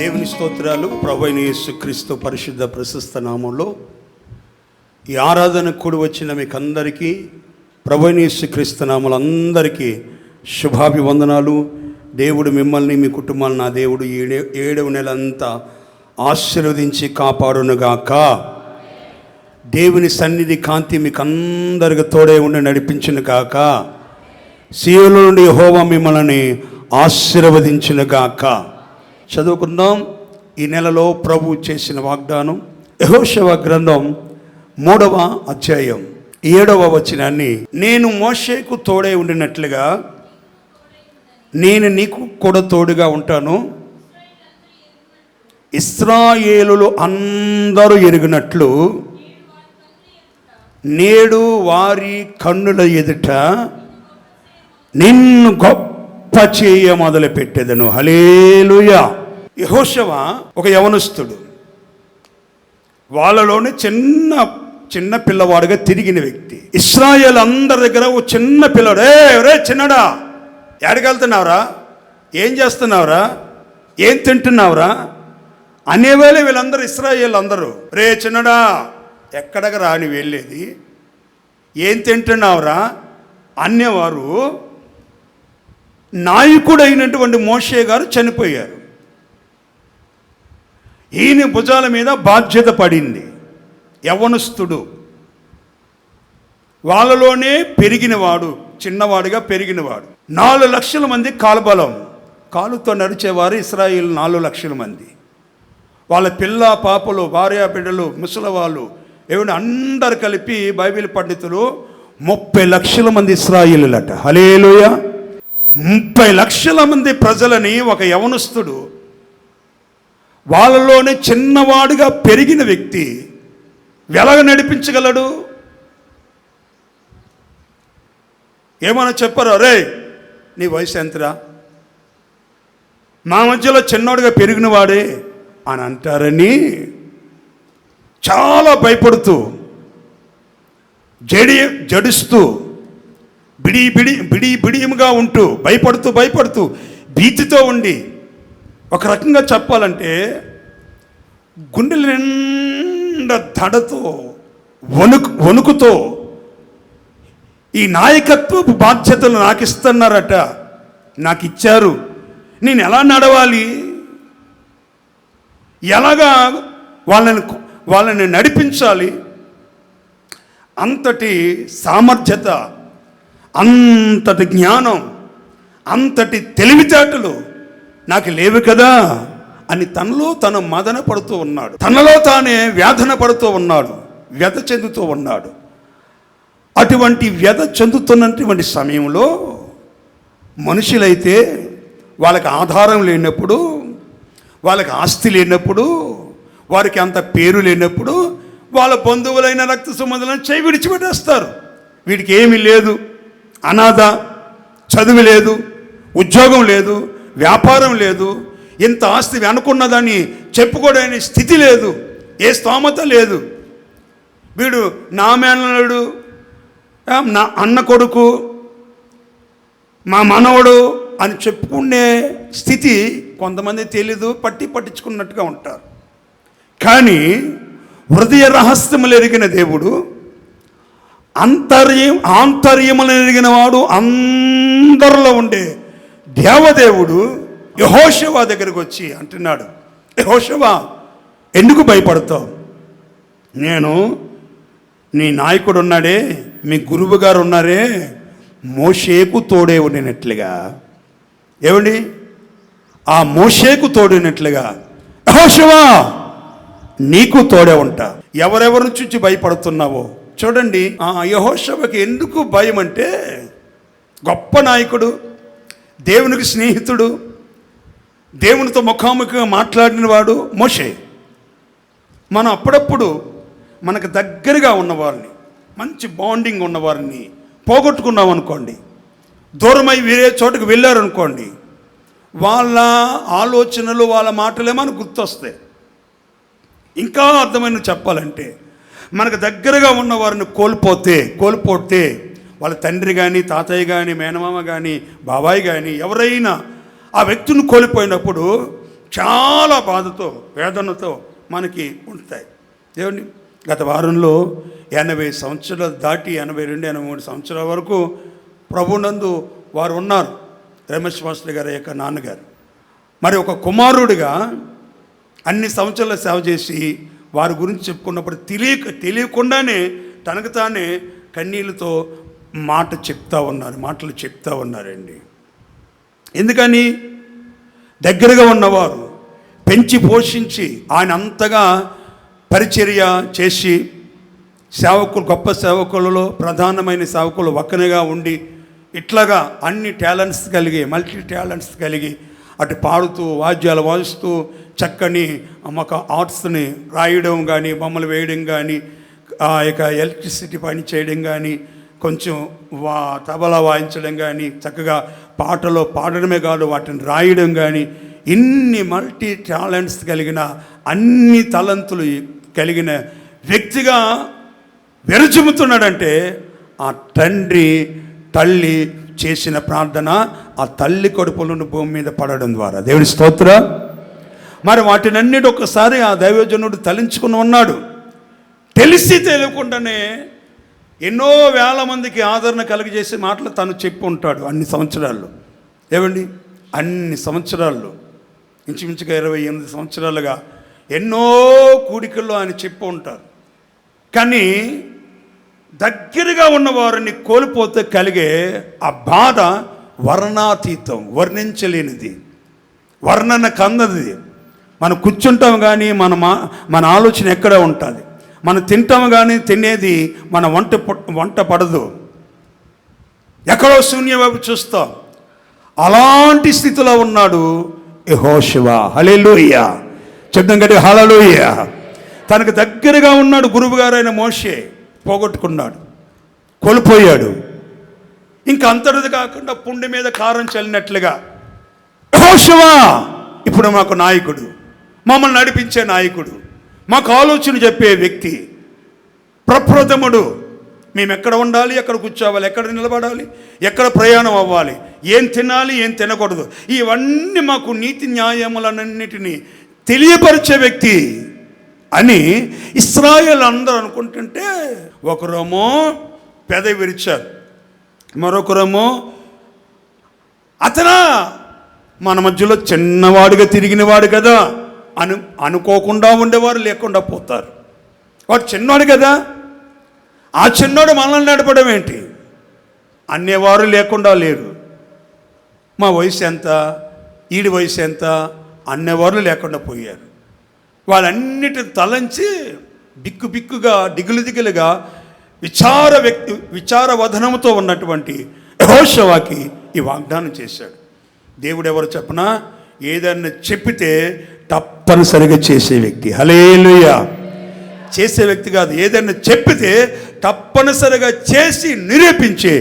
దేవుని స్తోత్రాలు. ప్రభువైన యేసుక్రీస్తు పరిశుద్ధ ప్రశస్త నామంలో ఈ ఆరాధన కూడి వచ్చిన మీకు అందరికీ ప్రభువైన యేసుక్రీస్తు నామములో అందరికీ శుభాభివందనాలు. దేవుడు మిమ్మల్ని మీ కుటుంబాలను నా దేవుడు ఏడవ నెలంతా ఆశీర్వదించి కాపాడునుగాక. దేవుని సన్నిధి కాంతి మీకు అందరికి తోడే ఉండి నడిపించును గాక. సీయోను నుండి యెహోవా మిమ్మల్ని ఆశీర్వదించునుగాక. చదువుకుందాం. ఈ నెలలో ప్రభు చేసిన వాగ్దానం యెహోషువ గ్రంథం 3వ అధ్యాయం 7వ వచనాన్ని, నేను మోషేకు తోడే ఉండినట్లుగా నేను నీకు కూడా తోడుగా ఉంటాను, ఇశ్రాయేలులు అందరూ ఎరిగినట్లు నేడు వారి కన్నుల ఎదుట నిన్ను గొప్ప చేయ మొదలుపెట్టెదను. హల్లెలూయా. యెహోషువ ఒక యవనస్తుడు, వాళ్ళలోనే చిన్న పిల్లవాడుగా తిరిగిన వ్యక్తి. ఇశ్రాయేల్ అందరి దగ్గర ఒక చిన్న పిల్లడు, రే చిన్నడా, ఎక్కడికి వెళ్తున్నావురా, ఏం చేస్తున్నావురా, ఏం తింటున్నావురా అనేవేళ వీళ్ళందరూ ఇశ్రాయేల్ అందరూ, రే చిన్నడా ఎక్కడికి రాని వెళ్ళేది, ఏం తింటున్నావురా అనేవారు. నాయకుడైనటువంటి మోషే గారు చనిపోయారు. ఈయన భుజాల మీద బాధ్యత పడింది. యవ్వనస్తుడు, వాళ్ళలోనే పెరిగినవాడు, చిన్నవాడిగా పెరిగినవాడు. 4 లక్షల మంది కాలుబలం, కాలుతో నడిచేవారు ఇశ్రాయేల్ 4 లక్షల మంది. వాళ్ళ పిల్ల పాపలు, భార్య బిడ్డలు, ముసలివాళ్ళు ఏమైనా అందరు కలిపి బైబిల్ పండితులు 30 లక్షల మంది ఇశ్రాయేలులట. హల్లెలూయా. 30 లక్షల మంది ప్రజలని ఒక యవనస్తుడు, వాళ్ళలోనే చిన్నవాడుగా పెరిగిన వ్యక్తి ఎలాగ నడిపించగలడు? ఏమన్నా చెప్పారో, రే నీ వయసు ఎంతరా, మా మధ్యలో చిన్నవాడుగా పెరిగిన వాడే అని అంటారని చాలా భయపడుతూ, జడుస్తూ, బిడియముగా ఉంటూ, భయపడుతూ భీతితో ఉండి, ఒక రకంగా చెప్పాలంటే గుండెల నిండా దడతో, వణుకుతో ఈ నాయకత్వపు బాధ్యతలు నాకు ఇస్తున్నారట, నాకు ఇచ్చారు, నేను ఎలా నడవాలి, ఎలాగా వాళ్ళని నడిపించాలి, అంతటి సామర్థ్యత, అంతటి జ్ఞానం, అంతటి తెలివితేటలు నాకు లేవు కదా అని తనలో తను మదన పడుతూ ఉన్నాడు. తనలో తానే వేదన పడుతూ ఉన్నాడు, వ్యధ చెందుతూ ఉన్నాడు. అటువంటి వ్యధ చెందుతున్నటువంటి సమయంలో మనుషులైతే వాళ్ళకి ఆధారం లేనప్పుడు, వాళ్ళకి ఆస్తి లేనప్పుడు, వారికి అంత పేరు లేనప్పుడు వాళ్ళ బంధువులైన రక్త సంబంధాలను చేయి విడిచిపెట్టేస్తారు. వీడికి ఏమీ లేదు, అనాథ, చదువు లేదు, ఉద్యోగం లేదు, వ్యాపారం లేదు, ఇంత ఆస్తి అనుకున్నదాన్ని చెప్పుకోవడానికి స్థితి లేదు, ఏ స్తోమత లేదు. వీడు నా మేనలుడు, నా అన్న కొడుకు, మా మనవడు అని చెప్పుకునే స్థితి కొంతమంది తెలీదు, పట్టించుకున్నట్టుగా ఉంటారు. కానీ హృదయ రహస్యములు ఎరిగిన దేవుడు, ఆంతర్యములు ఎరిగిన వాడు, అందరిలో ఉండే దేవదేవుడు యెహోషువ దగ్గరికి వచ్చి అంటున్నాడు, యెహోషువ ఎందుకు భయపడతావు? నేను నీ నాయకుడు ఉన్నాడే, మీ గురువు గారు ఉన్నారే, మోషేకు తోడే ఉండినట్లుగా, ఏమండి ఆ మోషేకు తోడినట్లుగా యెహోషువ నీకు తోడే ఉంటా. ఎవరెవరి నుంచి భయపడుతున్నావో చూడండి. ఆ యెహోషువకి ఎందుకు భయం అంటే, గొప్ప నాయకుడు, దేవునికి స్నేహితుడు, దేవునితో ముఖాముఖిగా మాట్లాడిన వాడు మోషే. మనం అప్పుడప్పుడు మనకు దగ్గరగా ఉన్నవారిని, మంచి బాండింగ్ ఉన్నవారిని పోగొట్టుకున్నాం అనుకోండి, దూరమై వేరే చోటుకు వెళ్ళారనుకోండి, వాళ్ళ ఆలోచనలు, వాళ్ళ మాటలే మనకు గుర్తొస్తాయి. ఇంకా అర్థమైన చెప్పాలంటే, మనకు దగ్గరగా ఉన్నవారిని కోల్పోతే వాళ్ళ తండ్రి కానీ, తాతయ్య కానీ, మేనమామ కానీ, బాబాయ్ కానీ ఎవరైనా ఆ వ్యక్తిని కోల్పోయినప్పుడు చాలా బాధతో వేదనతో మనకి ఉంటాయి. దేవుని గత వారంలో 80 సంవత్సరాలు దాటి 82, 83 సంవత్సరాల వరకు ప్రభునందు వారు ఉన్నారు. రమేష్ మాస్టర్ గారి యొక్క నాన్నగారు మరి ఒక కుమారుడిగా అన్ని సంవత్సరాల సేవ చేసి వారి గురించి చెప్పుకున్నప్పుడు తెలియకుండానే తనకు తానే కన్నీళ్ళతో మాటలు చెప్తా ఉన్నారండి. ఎందుకని? దగ్గరగా ఉన్నవారు పెంచి పోషించి ఆయన అంతగా పరిచర్య చేసి సేవకులు, గొప్ప సేవకులలో ప్రధానమైన సేవకులు ఒక్కనిగా ఉండి ఇట్లాగా అన్ని టాలెంట్స్ కలిగి, మల్టీ టాలెంట్స్ కలిగి అటు పాడుతూ వాద్యాలు వాయిస్తూ చక్కని ఒక ఆర్ట్స్ని రాయడం కానీ, బొమ్మలు వేయడం కానీ, ఇక ఎలక్ట్రిసిటీ పని చేయడం కానీ, కొంచెం తబలా వాయించడం కానీ, చక్కగా పాటలో పాడడమే కాదు వాటిని రాయడం కానీ, ఇన్ని మల్టీ టాలెంట్స్ కలిగిన, అన్ని తలంతులు కలిగిన వ్యక్తిగా విరచిమ్ముతున్నాడంటే ఆ తండ్రి తల్లి చేసిన ప్రార్థన ఆ తల్లి కడుపులను భూమి మీద పడడం ద్వారా. దేవుని స్తోత్రం. మరి వాటినన్నిటి ఒక్కసారి ఆ దైవజనుడు తలంచుకుని ఉన్నాడు. తెలిసి తెలియకుండానే ఎన్నో వేల మందికి ఆదరణ కలిగజేసే మాటలు తను చెప్పి ఉంటాడు అన్ని సంవత్సరాల్లో. ఏమండి, అన్ని సంవత్సరాల్లో ఇంచుమించుగా 28 సంవత్సరాలుగా ఎన్నో కూడికల్లో ఆయన చెప్పి ఉంటారు. కానీ దగ్గరగా ఉన్నవారిని కోల్పోతే కలిగే ఆ బాధ వర్ణాతీతం, వర్ణించలేనిది, వర్ణన కందది. మనం కూర్చుంటాం కానీ మన ఆలోచన ఎక్కడ ఉంటుంది. మనం తింటాం కానీ తినేది మన వంట పడదు. ఎక్కడో శూన్య వైపు చూస్తాం. అలాంటి స్థితిలో ఉన్నాడు యెహోషువ. హల్లెలూయా. చెప్తాం గట్టి హల్లెలూయా. తనకు దగ్గరగా ఉన్నాడు గురువు గారైన మోషే, పోగొట్టుకున్నాడు, కోల్పోయాడు. ఇంకా అంతటిది కాకుండా పుండి మీద కారం చల్లినట్లుగా యెహోషువ ఇప్పుడు మాకు నాయకుడు, మమ్మల్ని నడిపించే నాయకుడు, మాకు ఆలోచన చెప్పే వ్యక్తి, ప్రప్రథముడు. మేము ఎక్కడ ఉండాలి, ఎక్కడ కూర్చోవాలి, ఎక్కడ నిలబడాలి, ఎక్కడ ప్రయాణం అవ్వాలి, ఏం తినాలి, ఏం తినకూడదు, ఇవన్నీ మాకు నీతి న్యాయములన్నిటినీ తెలియపరిచే వ్యక్తి అని ఇశ్రాయేలు అందరూ అనుకుంటుంటే ఒకరేమో పెదవి విరిచారు, మరొకరేమో అతనా మన మధ్యలో చిన్నవాడుగా తిరిగినవాడు కదా అనుకోకుండా ఉండేవారు లేకుండా పోతారు. వాడు చిన్నవాడు కదా, ఆ చిన్నోడు మనల్ని నడపడం ఏంటి అనేవారు లేకుండా లేరు. మా వయసు ఎంత, ఈడి వయసు ఎంత అనేవారు లేకుండా పోయారు. వాళ్ళన్నిటిని తలంచి బిక్కుగా దిగులుగా విచారవదనముతో ఉన్నటువంటి యెహోషువకి ఈ వాగ్దానం చేశాడు. దేవుడు ఎవరు చెప్పనా, ఏదన్నా చెప్పితే తప్పనిసరిగా చేసే వ్యక్తి. హల్లెలూయా. చేసే వ్యక్తి కాదు, ఏదన్నా చెప్పితే తప్పనిసరిగా చేసి నిరూపించే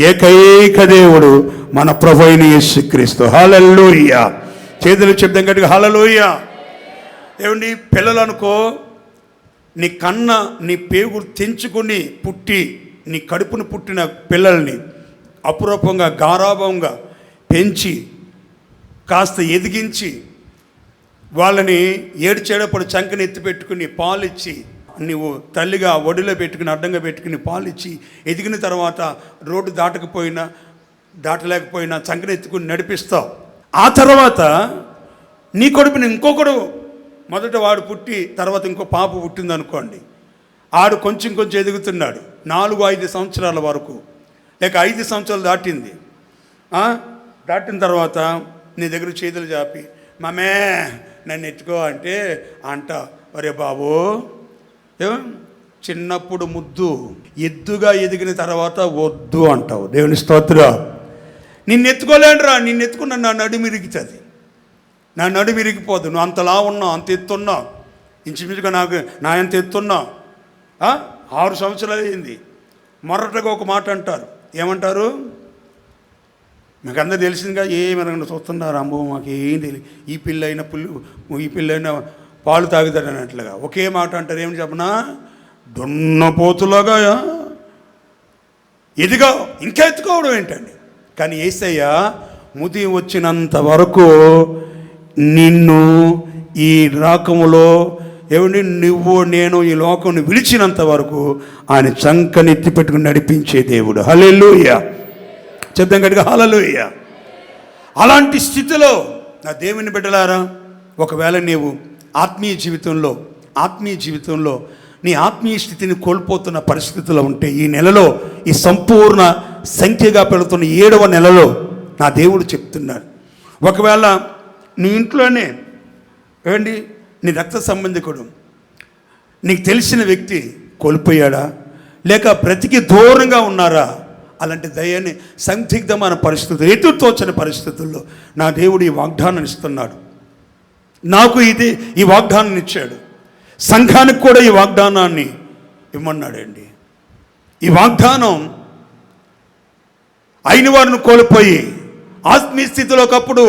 ఏకైక దేవుడు మన ప్రభువైన యేసుక్రీస్తు. హల్లెలూయా. చేతులు చెప్తాం గట్టిగా హల్లెలూయా. ఏమండి, పిల్లలు అనుకో, నీ పేగు తెంచుకొని పుట్టి నీ కడుపును పుట్టిన పిల్లల్ని అపురూపంగా గారాభంగా పెంచి కాస్త ఎదిగించి వాళ్ళని ఏడ్చేటప్పుడు చంకని ఎత్తి పెట్టుకుని పాలిచ్చి, నువ్వు తల్లిగా ఒడిలో పెట్టుకుని అడ్డంగా పెట్టుకుని పాలిచ్చి ఎదిగిన తర్వాత రోడ్డు దాటలేకపోయినా చంకని ఎత్తుకుని నడిపిస్తావు. ఆ తర్వాత నీ కొడుకుని ఇంకొకడు, మొదట వాడు పుట్టి తర్వాత ఇంకో పాప పుట్టింది అనుకోండి, ఆడు కొంచెం ఎదుగుతున్నాడు 4-5 సంవత్సరాల వరకు, లేక 5 సంవత్సరాలు దాటిన తర్వాత నీ దగ్గర చేతులు చాపి మమే నన్ను ఎత్తుకో అంటే ఒరే బాబు, చిన్నప్పుడు ముద్దు, ఎద్దుగా ఎదిగిన తర్వాత వద్దు అంటావు. దేవుని స్తోత్రం. నిన్ను ఎత్తుకోలేండిరా, నిన్ను ఎత్తుకున్న నా నడుము ఇరుగుతుంది, నా నడుము ఇరిగిపోదు. నువ్వు అంతలా ఉన్నావు, అంత ఎత్తున్నావు, ఇంచుమించుగా నా ఎంత ఎత్తున్నావు. 6 సంవత్సరాలు అయింది. మొరటగా ఒక మాట అంటారు, ఏమంటారు, మీకు అందరూ తెలిసిందిగా, ఏమనగా చూస్తున్నారు, అమ్మో మాకు ఏం తెలియదు, ఈ పిల్లైనా పాలు తాగుతాడు అన్నట్లుగా ఒకే మాట అంటారు. ఏమని చెప్పనా, దున్నపోతులాగా ఎదిగా ఇంకా ఎత్తుకోవడం ఏంటండి. కానీ యేసయ్య ముది వచ్చినంత వరకు నిన్ను ఈ లోకములో ఏమండి నువ్వు నేను ఈ లోకం విడిచినంత వరకు ఆయన చంకనెత్తి పెట్టుకుని నడిపించే దేవుడు. హల్లెలూయా. చెప్తాం గట్టిగా హల్లెలూయా. అలాంటి స్థితిలో నా దేవుని బిడ్డలారా, ఒకవేళ నీవు ఆత్మీయ జీవితంలో నీ ఆత్మీయ స్థితిని కోల్పోతున్న పరిస్థితుల్లో ఉంటే, ఈ నెలలో ఈ సంపూర్ణ సంఖ్యగా పెడుతున్న 7వ నెలలో నా దేవుడు చెప్తున్నాడు, ఒకవేళ నీ ఇంట్లోనే ఏమండి నీ రక్త సంబంధికుడు, నీకు తెలిసిన వ్యక్తి కోల్పోయాడా, లేక బ్రతికి దూరంగా ఉన్నారా, అలాంటి దయాన్ని సందిగ్ధమైన పరిస్థితులు, ఎదురుతోచని పరిస్థితుల్లో నా దేవుడు ఈ వాగ్దానాన్ని ఇస్తున్నాడు. నాకు ఈ వాగ్దానాన్ని ఇచ్చాడు, సంఘానికి కూడా ఈ వాగ్దానాన్ని ఇమ్మన్నాడండి. ఈ వాగ్దానం అయిన వారిని కోల్పోయి ఆత్మీయ స్థితిలో ఒకప్పుడు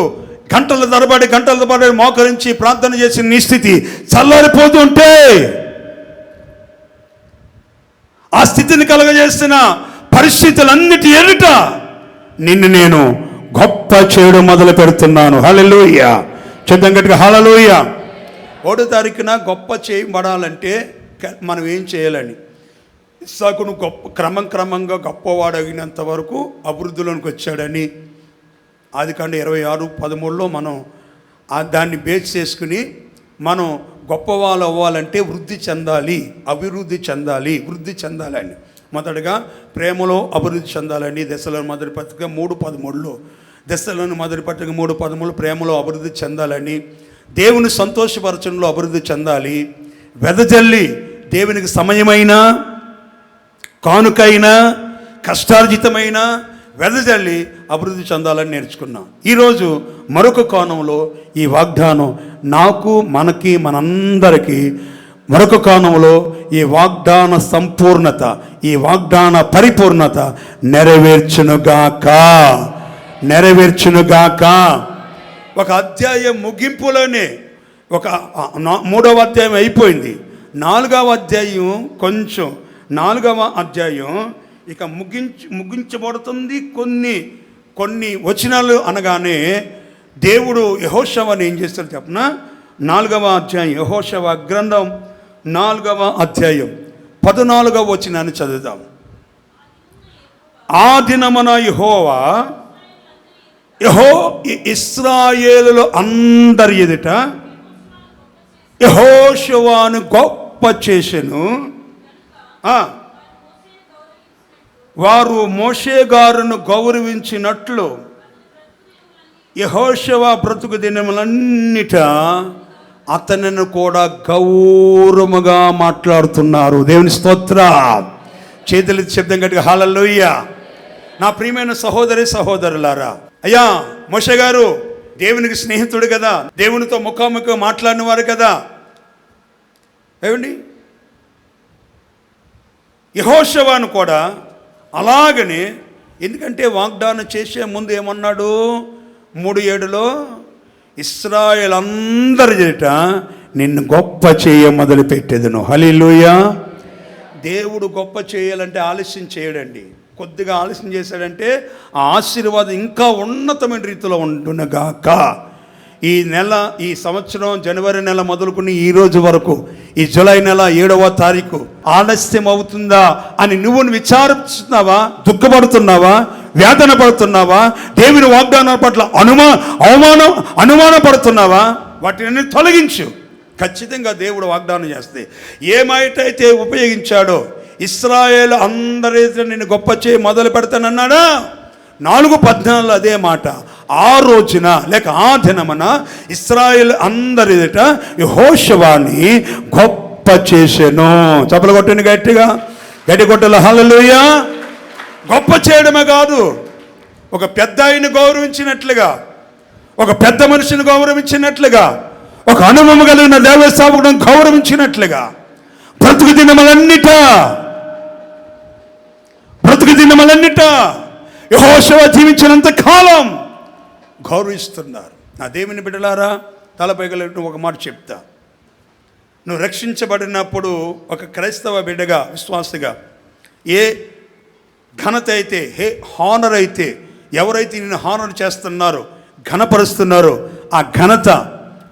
గంటల తరబడి మోకరించి ప్రార్థన చేసిన నీ స్థితి చల్లారిపోతుంటే, ఆ స్థితిని కలగజేసిన పరిస్థితులన్నిటి ఎదుట నిన్ను నేను గొప్ప చేయడం మొదలు పెడుతున్నాను. హల్లెలూయా. చెప్తాం గట్టిగా హల్లెలూయా. 1వ తారీఖున గొప్ప చేయబడాలంటే మనం ఏం చేయాలని, ఇస్సాకును క్రమంగా గొప్పవాడు అయినంత వరకు అభివృద్ధిలోనికి వచ్చాడని ఆదికాండం 26:13లో మనం దాన్ని బేస్ చేసుకుని మనం గొప్పవాళ్ళు అవ్వాలంటే వృద్ధి చెందాలి అని మొదటగా ప్రేమలో అభివృద్ధి చెందాలని దశలోని మొదటి పత్రిక 3:13లో, దశలోని మొదటి పత్రిక 3:13 ప్రేమలో అభివృద్ధి చెందాలని, దేవుని సంతోషపరచడంలో అభివృద్ధి చెందాలి, వెదజల్లి దేవునికి సమయమైన కానుకైనా కష్టార్జితమైన వెదజల్లి అభివృద్ధి చెందాలని నేర్చుకున్నాం. ఈరోజు మరొక కోణంలో ఈ వాగ్దానం నాకు మనందరికీ మరొక కోణంలో ఈ వాగ్దాన సంపూర్ణత, ఈ వాగ్దాన పరిపూర్ణత నెరవేర్చునుగాక. ఒక అధ్యాయం ముగింపులోనే 3వ అధ్యాయం అయిపోయింది. 4వ అధ్యాయం ఇక ముగించబడుతుంది. కొన్ని వచనాలు అనగానే దేవుడు యెహోషువని ఏం చేస్తాడు చెప్పనా? 4వ అధ్యాయం యెహోషువ గ్రంథం 4వ అధ్యాయం 14వ వచనాన్ని చదువుదాం. ఆ దినమున యెహోవా ఇశ్రాయేలులో అందరి ఎదుట యెహోషువను గొప్ప చేసెను. వారు మోషే గారును గౌరవించినట్లు యెహోషువ బ్రతుకు దినములన్నిట అతనిని కూడా గౌరవముగా మాట్లాడుతున్నారు. దేవుని స్తోత్రం. చేతులు శబ్దం గట్టిగా హల్లెలూయా. నా ప్రియమైన సహోదరులారా, అయ్యా మోషే గారు దేవునికి స్నేహితుడు కదా, దేవునితో ముఖాముఖి మాట్లాడిన వారు కదా, ఏమండి యెహోషువను కూడా అలాగనే, ఎందుకంటే వాగ్దానం చేసే ముందు ఏమన్నాడు? 3:7లో ఇశ్రాయేలు అందరి చేత నిన్ను గొప్ప చేయ మొదలుపెట్టేదను. హల్లెలూయా. దేవుడు గొప్ప చేయాలంటే ఆలస్యం చేయడండి. కొద్దిగా ఆలస్యం చేశాడంటే ఆ ఆశీర్వాదం ఇంకా ఉన్నతమైన రీతిలో ఉండునుగాక. ఈ సంవత్సరం జనవరి నెల మొదలుకుని ఈ రోజు వరకు, ఈ జూలై నెల 7వ తారీఖు ఆలస్యం అవుతుందా అని నువ్వు విచారిస్తున్నావా? దుఃఖపడుతున్నావా? వేదన పడుతున్నావా? దేవుని వాగ్దానాల పట్ల అనుమానపడుతున్నావా? వాటిని తొలగించు. ఖచ్చితంగా దేవుడు వాగ్దానం చేస్తే ఏమైతే ఉపయోగించాడో, ఇశ్రాయేలు అందరి నిన్ను గొప్ప చేయి మొదలు పెడతానన్నాడా? 4:14 అదే మాట. ఆ రోజున లేక ఆ దినమున ఇశ్రాయేలు అందరి ఎదుట యెహోషువని గొప్ప చేసెను. చప్పలు కొట్టండి గట్టిగా కొట్టలు హల్లెలూయా. గొప్ప చేయడమే కాదు, ఒక పెద్ద ఆయన్ని గౌరవించినట్లుగా, ఒక పెద్ద మనిషిని గౌరవించినట్లుగా, ఒక అనుభవం కలిగిన దేవసేవకులను గౌరవించినట్లుగా బ్రతుకు దినములన్నిట యెహోషువ జీవించినంత కాలం గౌరవిస్తున్నారు. నా దేవుని బిడ్డలారా, తలపైగలిగిన ఒక మాట చెప్తా. నువ్వు రక్షించబడినప్పుడు ఒక క్రైస్తవ బిడ్డగా, విశ్వాసగా, ఏ ఘనత అయితే, హానర్ అయితే, ఎవరైతే నిన్ను హానర్ చేస్తున్నారో, ఘనపరుస్తున్నారో, ఆ ఘనత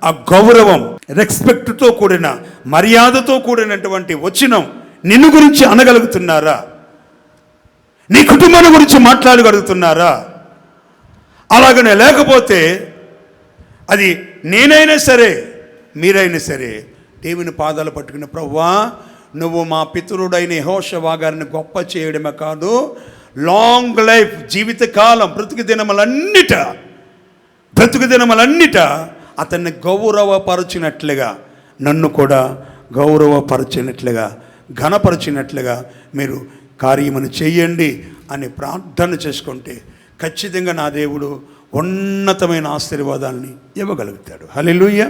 ఆ గౌరవం, రెస్పెక్ట్తో కూడిన, మర్యాదతో కూడినటువంటి వచనం నిన్ను గురించి అనగలుగుతున్నారా? నీ కుటుంబాన్ని గురించి మాట్లాడగలుగుతున్నారా? అలాగనే లేకపోతే అది నేనైనా సరే మీరైనా సరే దేవుని పాదాలు పట్టుకున్న, ప్రభువా నువ్వు మా పితరుడైన యెహోషువ గారిని గొప్ప చేయడమే కాదు, లాంగ్ లైఫ్, జీవితకాలం, బ్రతుకు దినములన్నిట అతన్ని గౌరవపరచినట్లుగా నన్ను కూడా గౌరవపరచినట్లుగా, ఘనపరచినట్లుగా మీరు కార్యమును చేయండి అని ప్రార్థన చేసుకుంటే ఖచ్చితంగా నా దేవుడు ఉన్నతమైన ఆశీర్వాదాలని ఇవ్వగలుగుతాడు. హల్లెలూయా.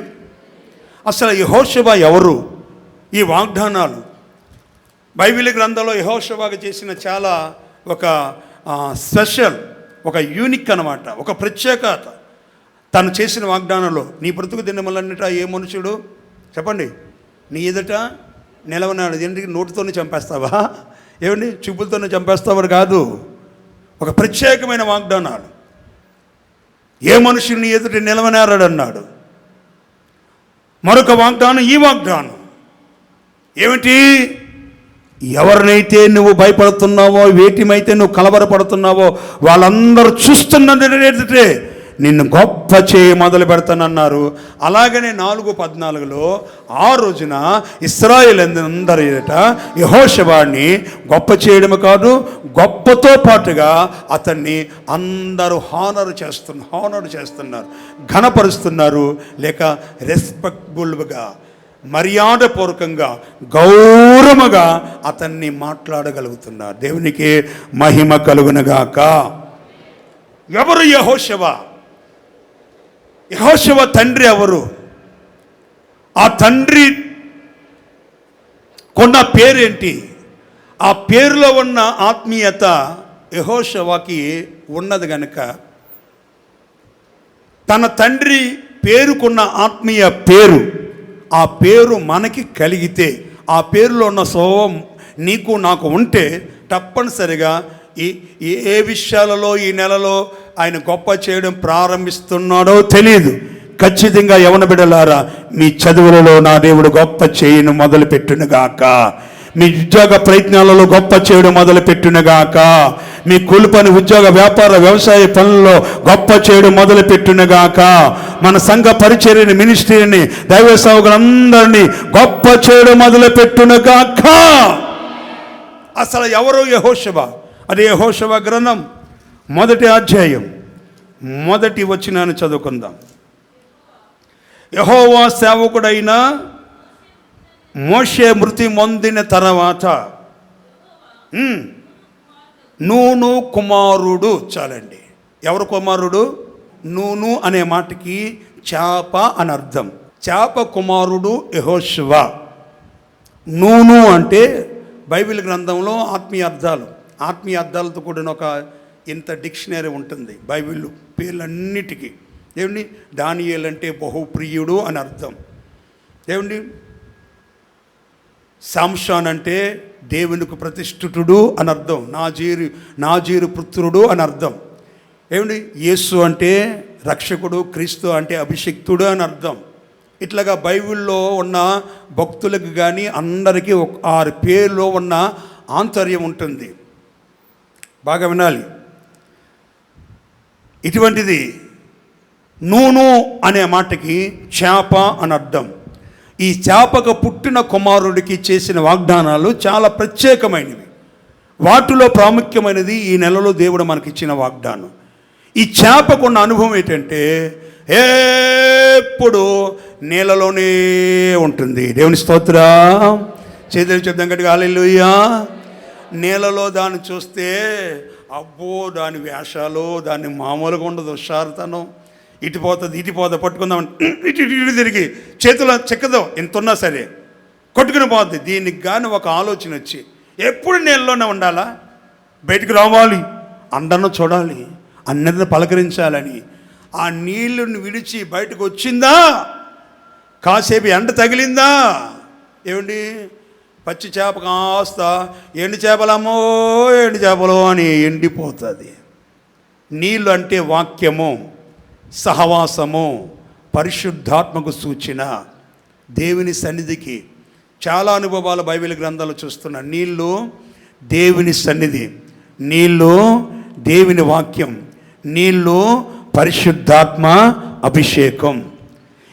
అసలు యెహోషువ ఎవరు? ఈ వాగ్దానాలు బైబిల్ గ్రంథంలో యెహోషువకు చేసిన చాలా ఒక స్పెషల్, ఒక యూనిక్ అన్నమాట, ఒక ప్రత్యేకత. తను చేసిన వాగ్దానంలో, నీ బ్రతుకు దినములన్నిట ఏ మనుషుడు చెప్పండి నీ ఎదుట నిలవనాడు. ఎందుకు నోటితోనే చంపేస్తావా? ఏమండి చూపులతోనే చంపేస్తావారు కాదు. ఒక ప్రత్యేకమైన వాగ్దానాలు. ఏ మనుషుడు నీ ఎదుట నిలవనారాడు అన్నాడు. మరొక వాగ్దానం, ఈ వాగ్దానం ఏమిటి? ఎవరినైతే నువ్వు భయపడుతున్నావో, వేటిమైతే నువ్వు కలవరపడుతున్నావో వాళ్ళందరూ చూస్తున్నదే నిన్ను గొప్ప చేయి మొదలు పెడతానన్నారు. అలాగనే 4:14 ఆ రోజున ఇశ్రాయేలీయులందరి ఎదుట యెహోషువని గొప్ప చేయడమే కాదు, గొప్పతో పాటుగా అతన్ని అందరూ హానర్ చేస్తున్నారు, ఘనపరుస్తున్నారు, లేక రెస్పెక్టబుల్గా, మర్యాదపూర్వకంగా, గౌరవముగా అతన్ని మాట్లాడగలుగుతున్నారు. దేవునికి మహిమ కలుగునగాక. ఎవరు యెహోషువ? యెహోషువ తండ్రి ఎవరు? ఆ తండ్రి కొన్న పేరేంటి? ఆ పేరులో ఉన్న ఆత్మీయత యెహోషువకి ఉన్నది కనుక తన తండ్రి పేరుకున్న ఆత్మీయ పేరు, ఆ పేరు మనకి కలిగితే, ఆ పేరులో ఉన్న స్వభావం నీకు నాకు ఉంటే తప్పనిసరిగా ఏ విషయాలలో ఈ నెలలో ఆయన గొప్ప చేయడం ప్రారంభిస్తున్నాడో తెలియదు. ఖచ్చితంగా యవన బిడ్డలారా, మీ చదువులలో నా దేవుడు గొప్ప చేయను మొదలుపెట్టునుగాక. మీ ఉద్యోగ ప్రయత్నాలలో గొప్ప చేయడం మొదలుపెట్టునుగాక. మీ కూలి పని, ఉద్యోగ, వ్యాపార, వ్యవసాయ పనుల్లో గొప్ప చేయడం మొదలుపెట్టునుగాక. మన సంఘ పరిచర్యని, మినిస్ట్రీని, దైవ సేవకులందరినీ గొప్ప చేయడం మొదలుపెట్టునుగాక. అసలు ఎవరు యెహోషువ? అది యెహోషువ గ్రంథం 1వ అధ్యాయం 1వ వచనాన్ని చదువుకుందాం. యెహోవా సేవకుడైన మోషే మృతి పొందిన తర్వాత నూను కుమారుడు, చాలండి, ఎవరు కుమారుడు? నూను అనే మాటకి చేప అని అర్థం. చేప కుమారుడు యెహోషువ. నూను అంటే బైబిల్ గ్రంథంలో ఆత్మీయ అర్థాలతో కూడిన ఒక ఇంత డిక్షనరీ ఉంటుంది బైబిల్ పేర్లన్నిటికీ. ఏమండి, దానియేలు అంటే బహుప్రియుడు అని అర్థం. ఏమండి, సంసోను అంటే దేవునికి ప్రతిష్ఠితుడు అని అర్థం, నాజీరు పుత్రుడు అని అర్థం. ఏమండి, యేసు అంటే రక్షకుడు, క్రీస్తు అంటే అభిషిక్తుడు అని అర్థం. ఇట్లాగా బైబిల్లో ఉన్న భక్తులకు కానీ అందరికీ 6 పేర్లో ఉన్న ఆంతర్యం ఉంటుంది. బాగా వినాలి. ఇటువంటిది నూను అనే మాటకి చేప అని అర్థం. ఈ చేపకు పుట్టిన కుమారుడికి చేసిన వాగ్దానాలు చాలా ప్రత్యేకమైనవి. వాటిలో ప్రాముఖ్యమైనది ఈ నెలలో దేవుడు మనకిచ్చిన వాగ్దానం. ఈ చేపకున్న అనుభవం ఏంటంటే ఎప్పుడు నీళ్ళలోనే ఉంటుంది. దేవుని స్తోత్రం. చేతులు చెప్తాం గట్టిగా హల్లెలూయా. నీళ్ళలో దాన్ని చూస్తే అబ్బో, దాని వేషాలు, దాన్ని మామూలుగా ఉండదు, హుషారుతనం, ఇటుపోతుంది పట్టుకుందాం, ఇటు తిరిగి చేతులు చెక్కదాం, ఎంత ఉన్నా సరే కొట్టుకుని పోతుంది. దీనికి కానీ ఒక ఆలోచన వచ్చి ఎప్పుడు నీళ్ళలోనే ఉండాలా, బయటికి రావాలి, అందరిని చూడాలి, అందరిని పలకరించాలని ఆ నీళ్ళని విడిచి బయటకు వచ్చిందా, కాసేపు ఎండ తగిలిందా, ఏమండి పచ్చి చేప కాస్త ఎండు చేపలమ్మో ఎండు చేపలు అని ఎండిపోతుంది. నీళ్ళు అంటే వాక్యము, సహవాసము, పరిశుద్ధాత్మకు సూచన. దేవుని సన్నిధికి చాలా అనుభవాలు బైబిల్ గ్రంథాలు చూస్తున్నా. నీళ్ళు దేవుని సన్నిధి, నీళ్ళు దేవుని వాక్యం, నీళ్ళు పరిశుద్ధాత్మ అభిషేకం,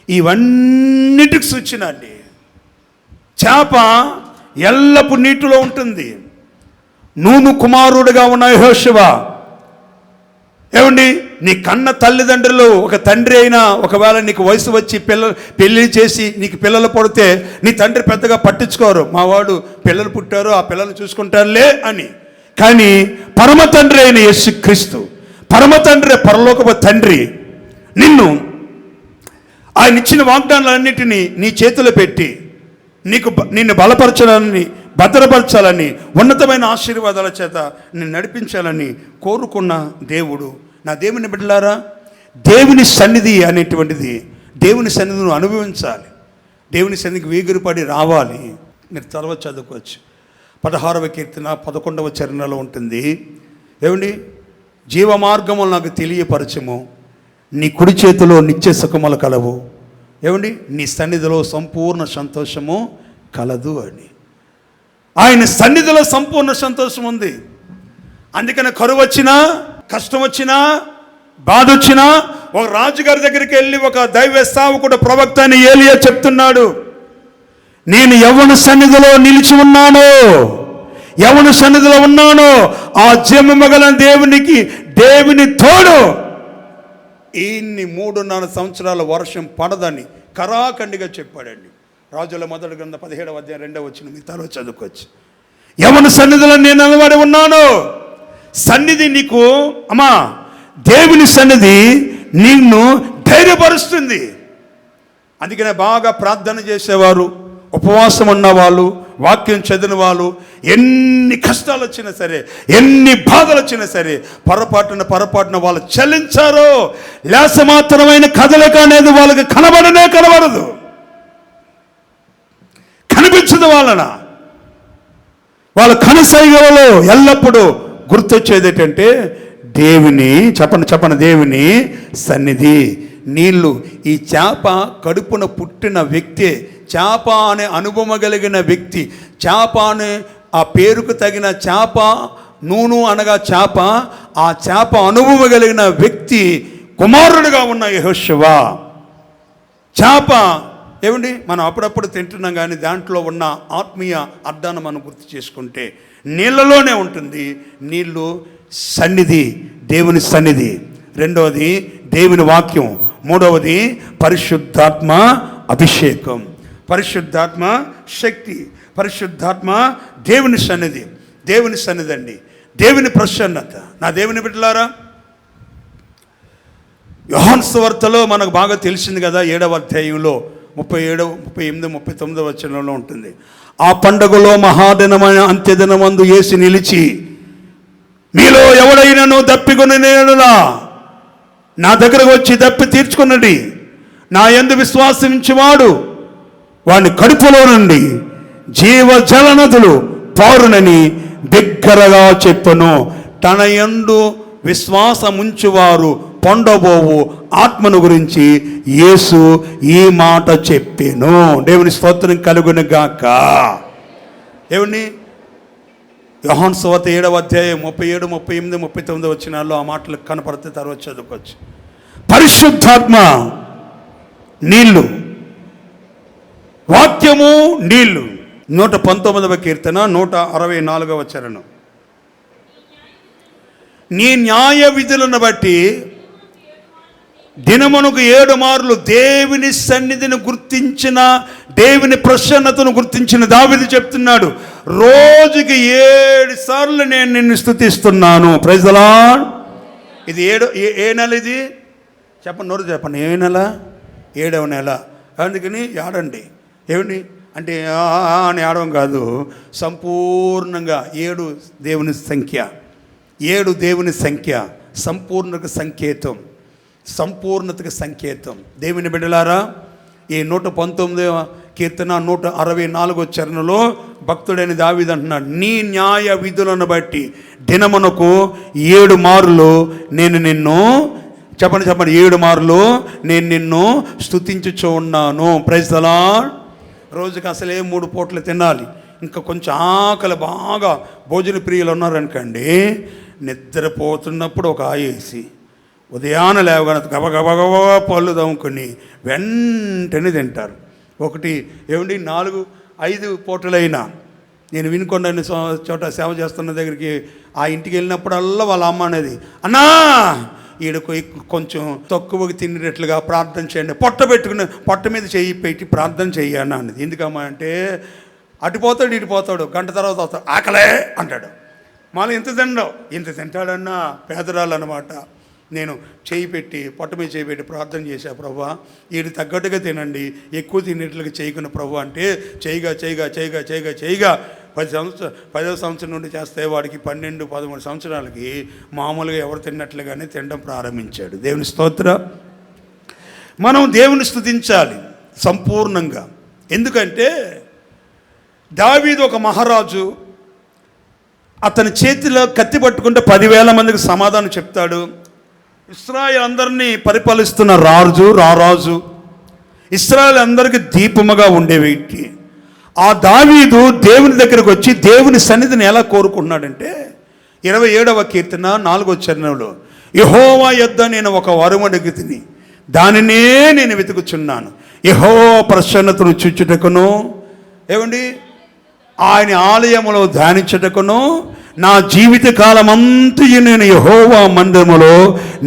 ఇవన్నిటికి సూచన అండి. చేప ఎల్లప్పుడు నీటిలో ఉంటుంది. నూను కుమారుడుగా ఉన్న యెహోషువ, ఏమండి, నీ కన్న తల్లిదండ్రులు ఒక తండ్రి అయినా ఒకవేళ నీకు వయసు వచ్చి పెళ్ళి చేసి నీకు పిల్లలు పుడితే నీ తండ్రి పెద్దగా పట్టించుకోరు. మా వాడు పిల్లలు పుట్టారు, ఆ పిల్లలు చూసుకుంటారులే అని. కానీ పరమ తండ్రి అయిన యేసుక్రీస్తు, పరమ తండ్రి, పరలోకపు తండ్రి ఆయన ఇచ్చిన వాగ్దానాలన్నిటినీ నీ చేతిలో పెట్టి నిన్ను బలపరచాలని, భద్రపరచాలని, ఉన్నతమైన ఆశీర్వాదాల చేత నిన్ను నడిపించాలని కోరుకున్న దేవుడు. నా దేవుని బిడ్డలారా, దేవుని సన్నిధి అనేటువంటిది, దేవుని సన్నిధిని అనుభవించాలి. దేవుని సన్నిధికి వేగిరపడి రావాలి. మీరు తర్వాత చదువుకోవచ్చు. 16వ కీర్తన 11వ చరణంలో ఉంటుంది. ఏమండి, జీవమార్గములు నాకు తెలియపరచము, నీ కుడి చేతిలో నిత్య సుఖములు కలవు. ఏమండి, నీ సన్నిధిలో సంపూర్ణ సంతోషము కలదు అని. ఆయన సన్నిధిలో సంపూర్ణ సంతోషం ఉంది. అందుకని కరువు వచ్చినా, కష్టం వచ్చినా, బాధ వచ్చినా, ఒక రాజుగారి దగ్గరికి వెళ్ళి ఒక దైవ సేవకుడు ప్రవక్త అని ఏలియా చెప్తున్నాడు, నేను యవ్వన సన్నిధిలో నిలిచి ఉన్నాను, యవ్వన సన్నిధిలో ఉన్నాను, ఆ జీవమగల దేవుని తోడు ఈయన్ని 3.5 సంవత్సరాల వర్షం పడదని కరాఖండిగా చెప్పాడండి. రాజుల మొదటి గ్రంథం 17వ అధ్యాయం 2వ వచనం మిగతాలో చదువుకోవచ్చు. యవ్వన సన్నిధిలో నేను నిలబడి ఉన్నాను. సన్నిధి నీకు, అమ్మా, దేవుని సన్నిధి నిన్ను ధైర్యపరుస్తుంది. అందుకనే బాగా ప్రార్థన చేసేవారు, ఉపవాసం ఉన్నవాళ్ళు, వాక్యం చదివిన వాళ్ళు, ఎన్ని కష్టాలు వచ్చినా సరే, ఎన్ని బాధలు వచ్చినా సరే, పొరపాటున వాళ్ళు చలించారో. లేసమాత్రమైన కదలిక అనేది వాళ్ళకి కనబడదు, కనిపించదు. వాళ్ళ కనసైగలలో ఎల్లప్పుడూ గుర్తొచ్చేది ఏంటంటే దేవుని, చెప్పండి దేవుని సన్నిధి, నీళ్ళు. ఈ చేప కడుపున పుట్టిన వ్యక్తే, చేప అనే అనుభవం కలిగిన వ్యక్తి, చేప అనే ఆ పేరుకు తగిన చేప, నూను అనగా చేప, ఆ చేప అనుభవం కలిగిన వ్యక్తి కుమారుడుగా ఉన్న యెహోషువ. చేప ఏమండి, మనం అప్పుడప్పుడు తింటున్నాం, కానీ దాంట్లో ఉన్న ఆత్మీయ అర్థాన్ని మనం గుర్తు చేసుకుంటే నీళ్ళలోనే ఉంటుంది. నీళ్ళు సన్నిధి, దేవుని సన్నిధి. రెండవది దేవుని వాక్యం. మూడవది పరిశుద్ధాత్మ అభిషేకం, పరిశుద్ధాత్మ శక్తి, పరిశుద్ధాత్మ దేవుని సన్నిధి. దేవుని సన్నిధి అండి, దేవుని ప్రసన్నత. నా దేవుని బిడ్డలారా, యోహాను సువార్తలో మనకు బాగా తెలిసింది కదా, 7వ అధ్యాయంలో 37, 38, 39 వచనంలో ఉంటుంది. ఆ పండుగలో మహాదినమైన అంత్యదినమందు యేసు నిలిచి, మీలో ఎవడైనాను దప్పికొని నేనులా నా దగ్గరకు వచ్చి దప్పి తీర్చుకున్నది, నా యందు విశ్వాసించువాడు వాని కడుపులో నుండి జీవజల నదులు పారునని బిగ్గరగా చెప్పను. తన యందు విశ్వాసముంచువారు పొందబోవు ఆత్మను గురించి యేసు ఈ మాట చెప్పెను. దేవుని స్తోత్రం కలుగును గాక. ఏమండి, యోహాను సువార్త 7వ అధ్యాయం 37, 38, 39 వచనాల్లో ఆ మాటలు కనపడితే తర్వాత చదువుకోవచ్చు. పరిశుద్ధాత్మ నీళ్ళు, వాక్యము నీళ్ళు. 119వ కీర్తన 164వ చరణం. నీ న్యాయ విధులను బట్టి దినమునకు 7 మార్లు దేవుని సన్నిధిని గుర్తించిన, దేవుని ప్రసన్నతను గుర్తించిన దావీదు చెప్తున్నాడు, రోజుకి 7 సార్లు నేను నిన్ను స్తుతిస్తున్నాను. Praise the lord. ఇది ఏ నెల? ఇది చెప్పండి, నోరు చెప్పండి. ఏ నెల? 7వ నెల. అందుకని ఆడండి. ఏమండి అంటే అని ఆడడం కాదు, సంపూర్ణంగా 7 దేవుని సంఖ్య, 7 దేవుని సంఖ్య సంపూర్ణకు సంకేతం, సంపూర్ణతకు సంకేతం. దేవుని బిడ్డలారా, ఈ 119వ కీర్తన 164వ చరణంలో భక్తుడైన దావీదు అంటున్నాడు, నీ న్యాయ విధులను బట్టి దినమునకు 7 మార్లు నేను నిన్ను చెప్పండి 7 మార్లు నేను నిన్ను స్తుతించుచు ఉన్నాను. Praise the Lord. రోజుకి అసలే 3 పూటలు తినాలి. ఇంకా కొంచెం ఆకలి బాగా భోజన ప్రియులు ఉన్నారనుకోండి, నిద్రపోతున్నప్పుడు ఒక ఆయేసి ఉదయాన లేవగానే గబగబగబ పళ్ళు తవ్వుకొని వెంటనే తింటారు. ఒకటి 4-5 పూటలైనా నేను వినుకొండ చోట సేవ చేస్తున్న దగ్గరికి ఆ ఇంటికి వెళ్ళినప్పుడల్లా వాళ్ళ అమ్మ అనేది, అన్నా ఈడకు కొంచెం తక్కువగా తినేటట్లుగా ప్రార్థన చేయండి, పొట్ట మీద చెయ్యి పెట్టి ప్రార్థన చెయ్యన్నా అన్నది. ఎందుకమ్మా అంటే అటుపోతాడు ఇటుపోతాడు, గంట తర్వాత వస్తాడు, ఆకలే అంటాడు. మళ్ళీ ఇంత తింటాడన్నా పేదరాలు అన్నమాట. నేను పొట్ట మీద చేయి పెట్టి ప్రార్థన చేశా, ప్రభువా వీడు తగ్గట్టుగా తినండి, ఎక్కువ తినేట్లుగా చేయకున్న ప్రభు అంటే చేయగా 10వ సంవత్సరం నుండి చేస్తే వాడికి 12-13 సంవత్సరాలకి మామూలుగా ఎవరు తిన్నట్లుగానే తినడం ప్రారంభించాడు. దేవుని స్తోత్రం. మనం దేవుని స్తుతించాలి సంపూర్ణంగా. ఎందుకంటే దావీదు ఒక మహారాజు, అతని చేతిలో కత్తి పట్టుకుంటే 10,000 మందికి సమాధానం చెప్తాడు. ఇశ్రాయేలు అందరినీ పరిపాలిస్తున్న రారాజు, ఇశ్రాయేలు అందరికీ దీపముగా ఉండే వ్యక్తి. ఆ దావీదు దేవుని దగ్గరకు వచ్చి దేవుని సన్నిధిని ఎలా కోరుకున్నాడంటే 27వ కీర్తన 4వ చరణంలో, యెహోవా యొద్ద నేను ఒక వరము అడిగితిని, దానినే నేను వెతుకుచున్నాను, యెహోవా ప్రసన్నతను చూచుటకును ఆయన ఆలయములో ధ్యానించుటకును నా జీవిత కాలమంతయు నేను యెహోవా మందిరములో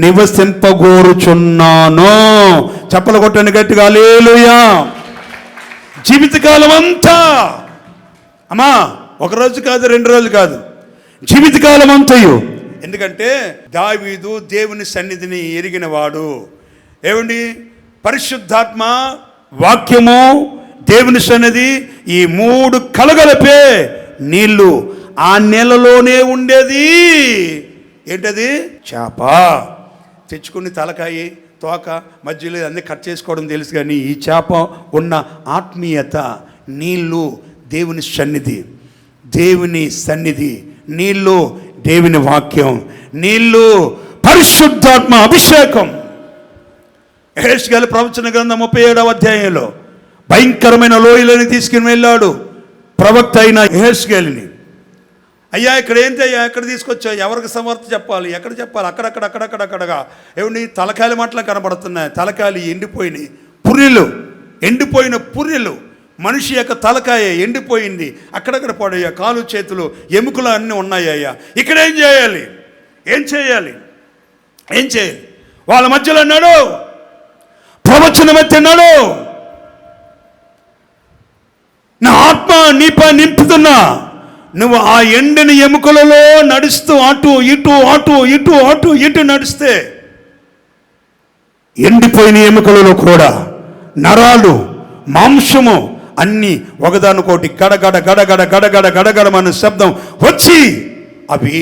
నివసింపగోరుచున్నాను. చప్పలు కొట్టండి గట్టిగా, హల్లెలూయా. జీవితకాలం అంతా, అమ్మా 1 రోజు కాదు 2 రోజులు కాదు, జీవితకాలం అంతయు. ఎందుకంటే దావీదు దేవుని సన్నిధిని ఎరిగినవాడు. పరిశుద్ధాత్మ, వాక్యము, దేవుని సన్నిధి, ఈ 3 కలగలిపే నీళ్లు. ఆ నీళ్ళలోనే ఉండేది ఏంటది? చేప. తెచ్చుకుని తలకాయి తోక మధ్యలో అన్నీ కట్ చేసుకోవడం తెలుసు, కానీ ఈ చేప ఉన్న ఆత్మీయత, నీళ్ళు దేవుని సన్నిధి, నీళ్ళు దేవుని వాక్యం, నీళ్ళు పరిశుద్ధాత్మ అభిషేకం. యెహెజ్కేలు ప్రవచన గ్రంథం 37వ అధ్యాయంలో భయంకరమైన లోయలని తీసుకుని వెళ్ళాడు ప్రవక్త అయిన యెహెజ్కేలుని. అయ్యా ఇక్కడ ఏంటి అయ్యా, ఎక్కడ తీసుకొచ్చావు, ఎవరికి సమర్థ చెప్పాలి, ఎక్కడ చెప్పాలి, అక్కడక్కడగా తలకాయలు మాటలు కనబడుతున్నాయి. తలకాయలు ఎండిపోయిన పుర్రెలు, మనిషి యొక్క తలకాయ ఎండిపోయింది, అక్కడక్కడ పడయ్యా, కాలు చేతులు ఎముకలు అన్నీ ఉన్నాయ్యా. ఇక్కడ ఏం చేయాలి? వాళ్ళ మధ్యలో అన్నాడు, ప్రవచనం ఎత్తున్నాడు, నా ఆత్మ నీపై నింపుతున్నా, నువ్వు ఆ ఎండిన ఎముకలలో నడుస్తూ అటు ఇటు నడిస్తే ఎండిపోయిన ఎముకలలో కూడా నరాలు, మాంసము అన్నీ ఒకదానికోటి గడగడ మన శబ్దం వచ్చి అవి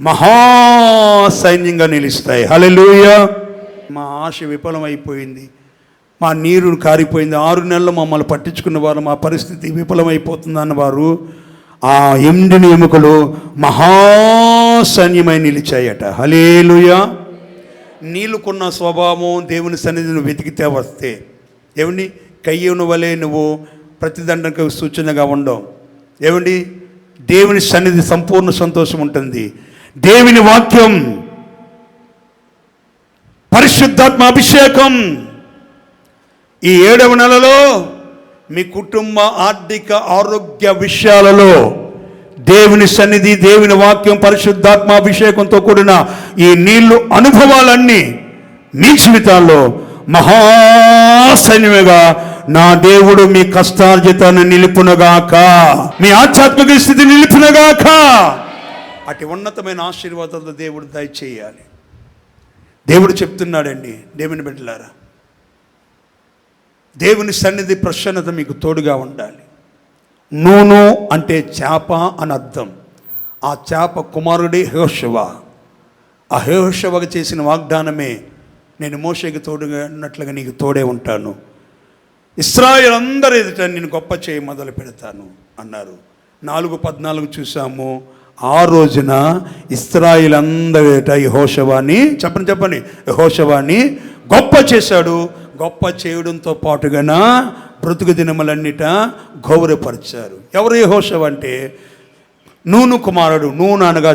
మహాసైన్యంగా నిలుస్తాయి. హల్లెలూయా. మా ఆశ విఫలమైపోయింది, మా నీరు కారిపోయింది, 6 నెలలు మమ్మల్ని పట్టించుకున్న వారు మా పరిస్థితి విఫలమైపోతుందన్న వారు ఆ ఎండిన ఎముకలు మహాసైన్యమై నిలిచాయట. హల్లెలూయా. నీళ్ళకున్న స్వభావం దేవుని సన్నిధిని వెతికితే వస్తే కయ్యను వలె నువ్వు ప్రతిదండకు సూచనగా ఉండవు. దేవుని సన్నిధి సంపూర్ణ సంతోషం ఉంటుంది. దేవుని వాక్యం, పరిశుద్ధాత్మ అభిషేకం. ఈ 7వ నెలలో మీ కుటుంబ ఆర్థిక ఆరోగ్య విషయాలలో దేవుని సన్నిధి, దేవుని వాక్యం, పరిశుద్ధాత్మ అభిషేకంతో కూడిన ఈ నీళ్లు అనుభవాలన్నీ మీ జీవితాల్లో మహాసైన్యముగా నా దేవుడు మీ కష్టార్జితాన్ని నిలుపునగాక, మీ ఆధ్యాత్మిక స్థితి నిలుపునగాక. అటు ఉన్నతమైన ఆశీర్వాదాలతో దేవుడు దయచేయాలి. దేవుడు చెప్తున్నాడండి, దేవుని బిడ్డలారా, దేవుని సన్నిధి ప్రసన్నత మీకు తోడుగా ఉండాలి. నూను అంటే చేప అని అర్థం. ఆ చేప కుమారుడి యెహోషువ. ఆ యెహోషువకు చేసిన వాగ్దానమే, నేను మోషేకి తోడుగా ఉన్నట్లుగా నీకు తోడే ఉంటాను, ఇశ్రాయేలు అందరి ఎదుట నేను గొప్ప చేయి మొదలు పెడతాను అన్నారు. 4:14 చూసాము. ఆ రోజున ఇశ్రాయేలు అందరిట యెహోషువని చెప్పండి యెహోషువని గొప్ప చేశాడు. గొప్ప చేయడంతో పాటుగా బ్రతుకు దినములన్నిట గౌరవపరిచారు. ఎవరు యెహోషువ అంటే నూను కుమారుడు. నూను అనగా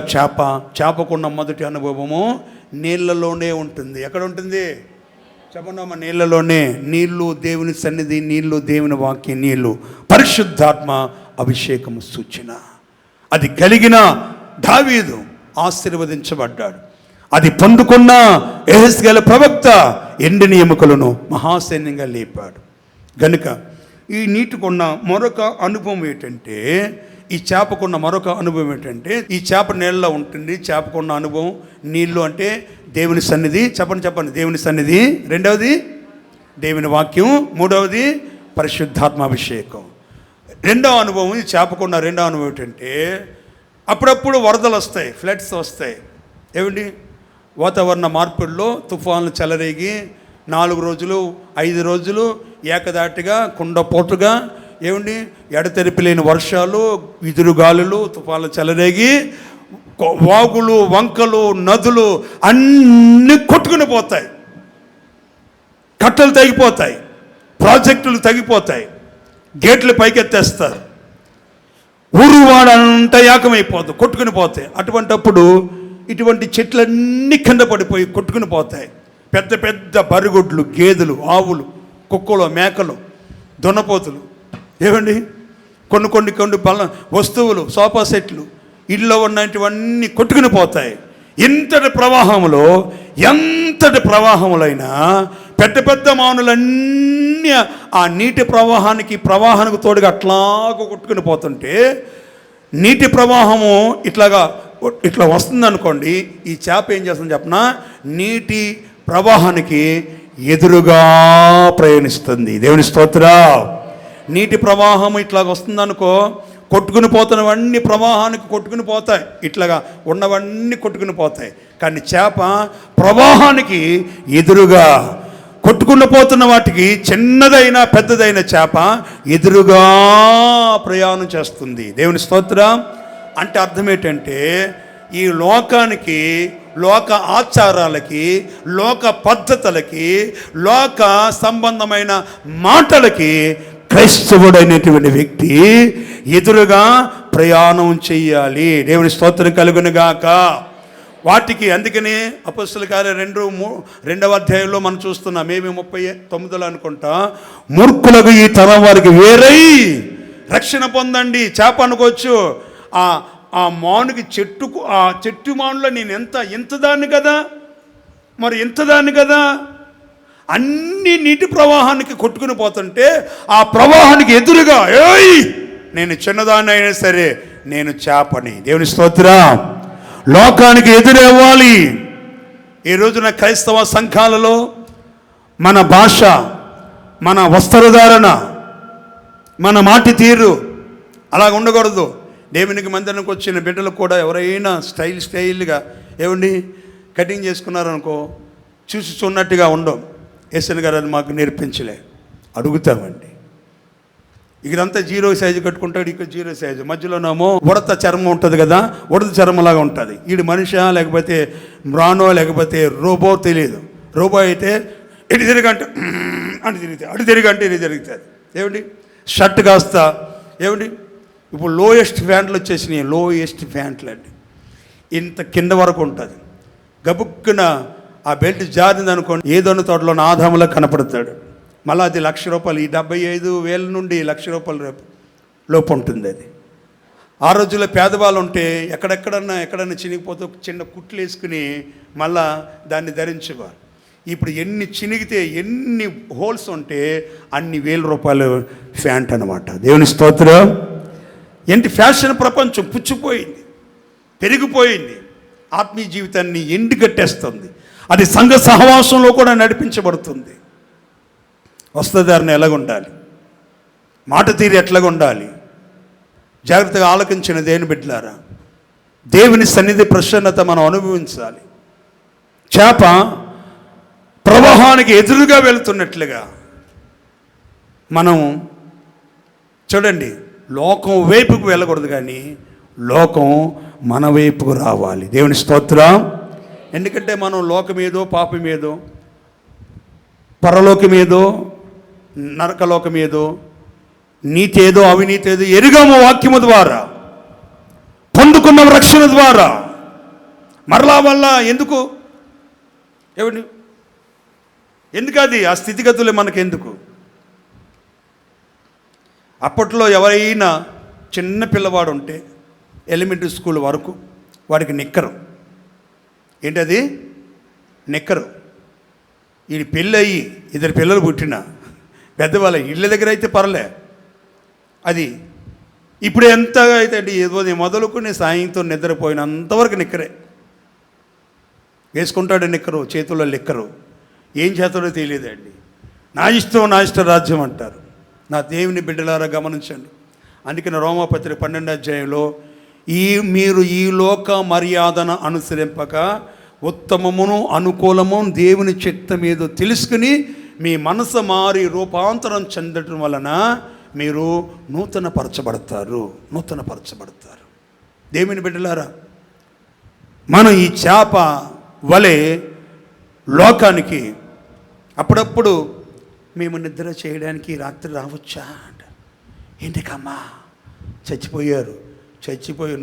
చేపకున్న మొదటి అనుభవము నీళ్ళలోనే ఉంటుంది. ఎక్కడ ఉంటుంది చెప్పండి అమ్మ? నీళ్ళలోనే. నీళ్ళు దేవుని సన్నిధి, నీళ్ళు దేవుని వాక్యం, నీళ్ళు పరిశుద్ధాత్మ అభిషేకము సూచన. అది కలిగిన దావీదు ఆశీర్వదించబడ్డాడు. అది పొందుకున్న యెహెజ్కేలు ప్రవక్త ఎండిన ఎముకలను మహాసైన్యంగా లేపాడు. గనుక ఈ నీటికున్న మరొక అనుభవం ఏంటంటే, ఈ చేపకున్న మరొక అనుభవం ఏంటంటే, ఈ చేప నీళ్ళలో ఉంటుంది. చేపకున్న అనుభవం నీళ్ళు అంటే దేవుని సన్నిధి. చెప్పండి దేవుని సన్నిధి. రెండవది దేవుని వాక్యం. మూడవది పరిశుద్ధాత్మ అభిషేకం. రెండవ అనుభవం, ఈ చేపకున్న రెండవ అనుభవం ఏంటంటే, అప్పుడప్పుడు వరదలు వస్తాయి, ఫ్లడ్స్ వస్తాయి. ఏమండి, వాతావరణ మార్పుల్లో తుఫాన్లు చెలరేగి 4 రోజులు 5 రోజులు ఏకదాటిగా కుండపోటుగా ఏమండి ఎడతెరిపి లేని వర్షాలు, విదురుగాలులు, తుఫాన్లు చెలరేగి వాగులు, వంకలు, నదులు అన్నీ కొట్టుకుని పోతాయి. కట్టలు తెగిపోతాయి, ప్రాజెక్టులు తగ్గిపోతాయి, గేట్లు పైకెత్తేస్తారు, ఊరువాడంతా ఏకమైపోతుంది, కొట్టుకుని పోతాయి. అటువంటప్పుడు ఇటువంటి చెట్లన్నీ కింద పడిపోయి కొట్టుకుని పోతాయి. పెద్ద పెద్ద బరిగొడ్లు, గేదెలు, ఆవులు, కుక్కలు, మేకలు, దున్నపోతులు, ఏమండి కొన్ని వస్తువులు, సోఫా సెట్లు, ఇళ్ళలో ఉన్నటువంటివన్నీ కొట్టుకుని పోతాయి. ఎంతటి ప్రవాహములైనా పెద్ద పెద్ద మానులన్నీ ఆ నీటి ప్రవాహానికి తోడుగా అట్లాగా కొట్టుకుని పోతుంటే, నీటి ప్రవాహము ఇట్లా వస్తుందనుకోండి, ఈ చేప ఏం చేస్తుంది చెప్పనా, నీటి ప్రవాహానికి ఎదురుగా ప్రయాణిస్తుంది. దేవుని స్తోత్రం. నీటి ప్రవాహం ఇట్లాగ వస్తుందనుకో, కొట్టుకుని పోతున్నవన్నీ ప్రవాహానికి కొట్టుకుని పోతాయి, ఇట్లాగా ఉన్నవన్నీ కొట్టుకుని పోతాయి. కానీ చేప ప్రవాహానికి ఎదురుగా కొట్టుకుని పోతున్న వాటికి చిన్నదైనా పెద్దదైన చేప ఎదురుగా ప్రయాణం చేస్తుంది. దేవుని స్తోత్రం. అంటే అర్థం ఏంటంటే, ఈ లోకానికి, లోక ఆచారాలకి, లోక పద్ధతులకి, లోక సంబంధమైన మాటలకి క్రైస్తవుడైనటువంటి వ్యక్తి ఎదురుగా ప్రయాణం చెయ్యాలి. దేవుని స్తోత్రం కలుగునుగాక. వాటికి అందుకని అపొస్తలుల కార్యం 2వ అధ్యాయంలో మనం చూస్తున్నాం, మేబీ 39 అనుకుంటా, మూర్ఖులకు ఈ తరం వారికి వేరై రక్షణ పొందండి. చేప అనుకోవచ్చు. ఆ మానుకి ఆ చెట్టు మానులో నేను ఇంతదాన్ని కదా, మరి ఇంతదాన్ని కదా, అన్ని నీటి ప్రవాహానికి కొట్టుకుని పోతుంటే ఆ ప్రవాహానికి ఎదురుగా నేను చిన్నదాన్ని అయినా సరే నేను చేపని. దేవుని స్తోత్రం. లోకానికి ఎదురవ్వాలి. ఈ రోజున క్రైస్తవ సంఘాలలో మన భాష, మన వస్త్రధారణ, మన మాటి తీరు అలాగ ఉండకూడదు. దేవునికి మందిరానికి వచ్చిన బిడ్డలు కూడా ఎవరైనా స్టైల్గా ఏమండి కటింగ్ చేసుకున్నారనుకో, చూన్నట్టుగా ఉండవు. యేసన్ గారు అది మాకు నేర్పించలే. అడుగుతామండి. ఇదంతా 0 సైజు కట్టుకుంటాడు, ఇక్కడ 0 సైజు, మధ్యలోనేమో ఉడత చర్మం ఉంటుంది కదా, ఉడత చర్మంలాగా ఉంటుంది. వీడు మనిషా లేకపోతే మ్రానో లేకపోతే రోబో తెలియదు. రోబో అయితే ఇటు తిరిగంటే అంటే తిరుగుతాయి, అటు తిరిగంటే ఇది జరుగుతుంది. ఏమిటి షర్ట్ కాస్త ఏమిటి ఇప్పుడు లోయెస్ట్ ప్యాంట్లు వచ్చేసినాయి. లోయెస్ట్ ప్యాంట్లు అండి ఇంత కింద వరకు ఉంటుంది. గబుక్కున ఆ బెల్ట్ జారింది అనుకోండి, ఏదోన్న తోటలో ఆదాములా కనపడతాడు. మళ్ళీ అది ₹1,00,000, ఈ 75,000 నుండి ₹1,00,000 లోపు ఉంటుంది. అది ఆ రోజుల్లో పేదవాళ్ళు ఉంటే ఎక్కడన్నా చినిగిపోతే చిన్న కుట్లు వేసుకుని మళ్ళా దాన్ని ధరించేవారు. ఇప్పుడు ఎన్ని చినిగితే ఎన్ని హోల్స్ ఉంటే అన్ని ₹1,000 ప్యాంట్ అనమాట. దేవుని స్తోత్రం. ఏంటి ఫ్యాషన్ ప్రపంచం పుచ్చిపోయింది, పెరిగిపోయింది, ఆత్మీయ జీవితాన్ని ఎండుగట్టేస్తుంది. అది సంఘ సహవాసంలో కూడా నడిపించబడుతుంది. వస్త్రధారణ ఎలాగుండాలి, మాట తీరు ఎట్లాగుండాలి, జాగ్రత్తగా ఆలకించిన దేవుని బిడ్డలారా, దేవుని సన్నిధి ప్రసన్నత మనం అనుభవించాలి. చేప ప్రవాహానికి ఎదురుగా వెళుతున్నట్లుగా మనం చూడండి, లోకం వైపుకు వెళ్ళకూడదు, కానీ లోకం మన వైపుకు రావాలి. దేవుని స్తోత్రం. ఎందుకంటే మనం లోకమేదో పాపమేదో పరలోకమేదో నరకలోకమేదో నీతి ఏదో అవినీతి ఏదో ఎరుగము వాక్యము ద్వారా పొందుకున్న రక్షణ ద్వారా. మరలా వల్ల ఎందుకు అది ఆ స్థితిగతులే మనకెందుకు? అప్పట్లో ఎవరైనా చిన్న పిల్లవాడు ఉంటే ఎలిమెంటరీ స్కూల్ వరకు వాడికి నిక్కరు. ఏంటది? నిక్కరు. ఈ పెళ్ళి అయ్యి 2 పిల్లలు పుట్టిన పెద్దవాళ్ళ ఇళ్ళ దగ్గర అయితే పర్లే. అది ఇప్పుడు ఎంత అయితే అంటే ఏదో మొదలుకుని సాయంతో నిద్రపోయినంతవరకు నిక్కరే వేసుకుంటాడు. నిక్కరు చేతుల్లో లిక్కరు. ఏం చేస్తాడో తెలియదండి. నా ఇష్ట రాజ్యం అంటారు. నా దేవుని బిడ్డలారా గమనించండి. అందుకని రోమాపత్రిక 12వ అధ్యాయంలో మీరు ఈ లోక మర్యాదను అనుసరింపక ఉత్తమమును అనుకూలము దేవుని చిత్తం ఏదో తెలుసుకుని మీ మనసు మారి రూపాంతరం చెందటం వలన మీరు నూతనపరచబడతారు. దేవుని బిడ్డలారా, మనం ఈ చేప వలె లోకానికి అప్పుడప్పుడు మేము నిద్ర చేయడానికి రాత్రి రావచ్చా అంట. ఏంటికమ్మా చచ్చిపోయారు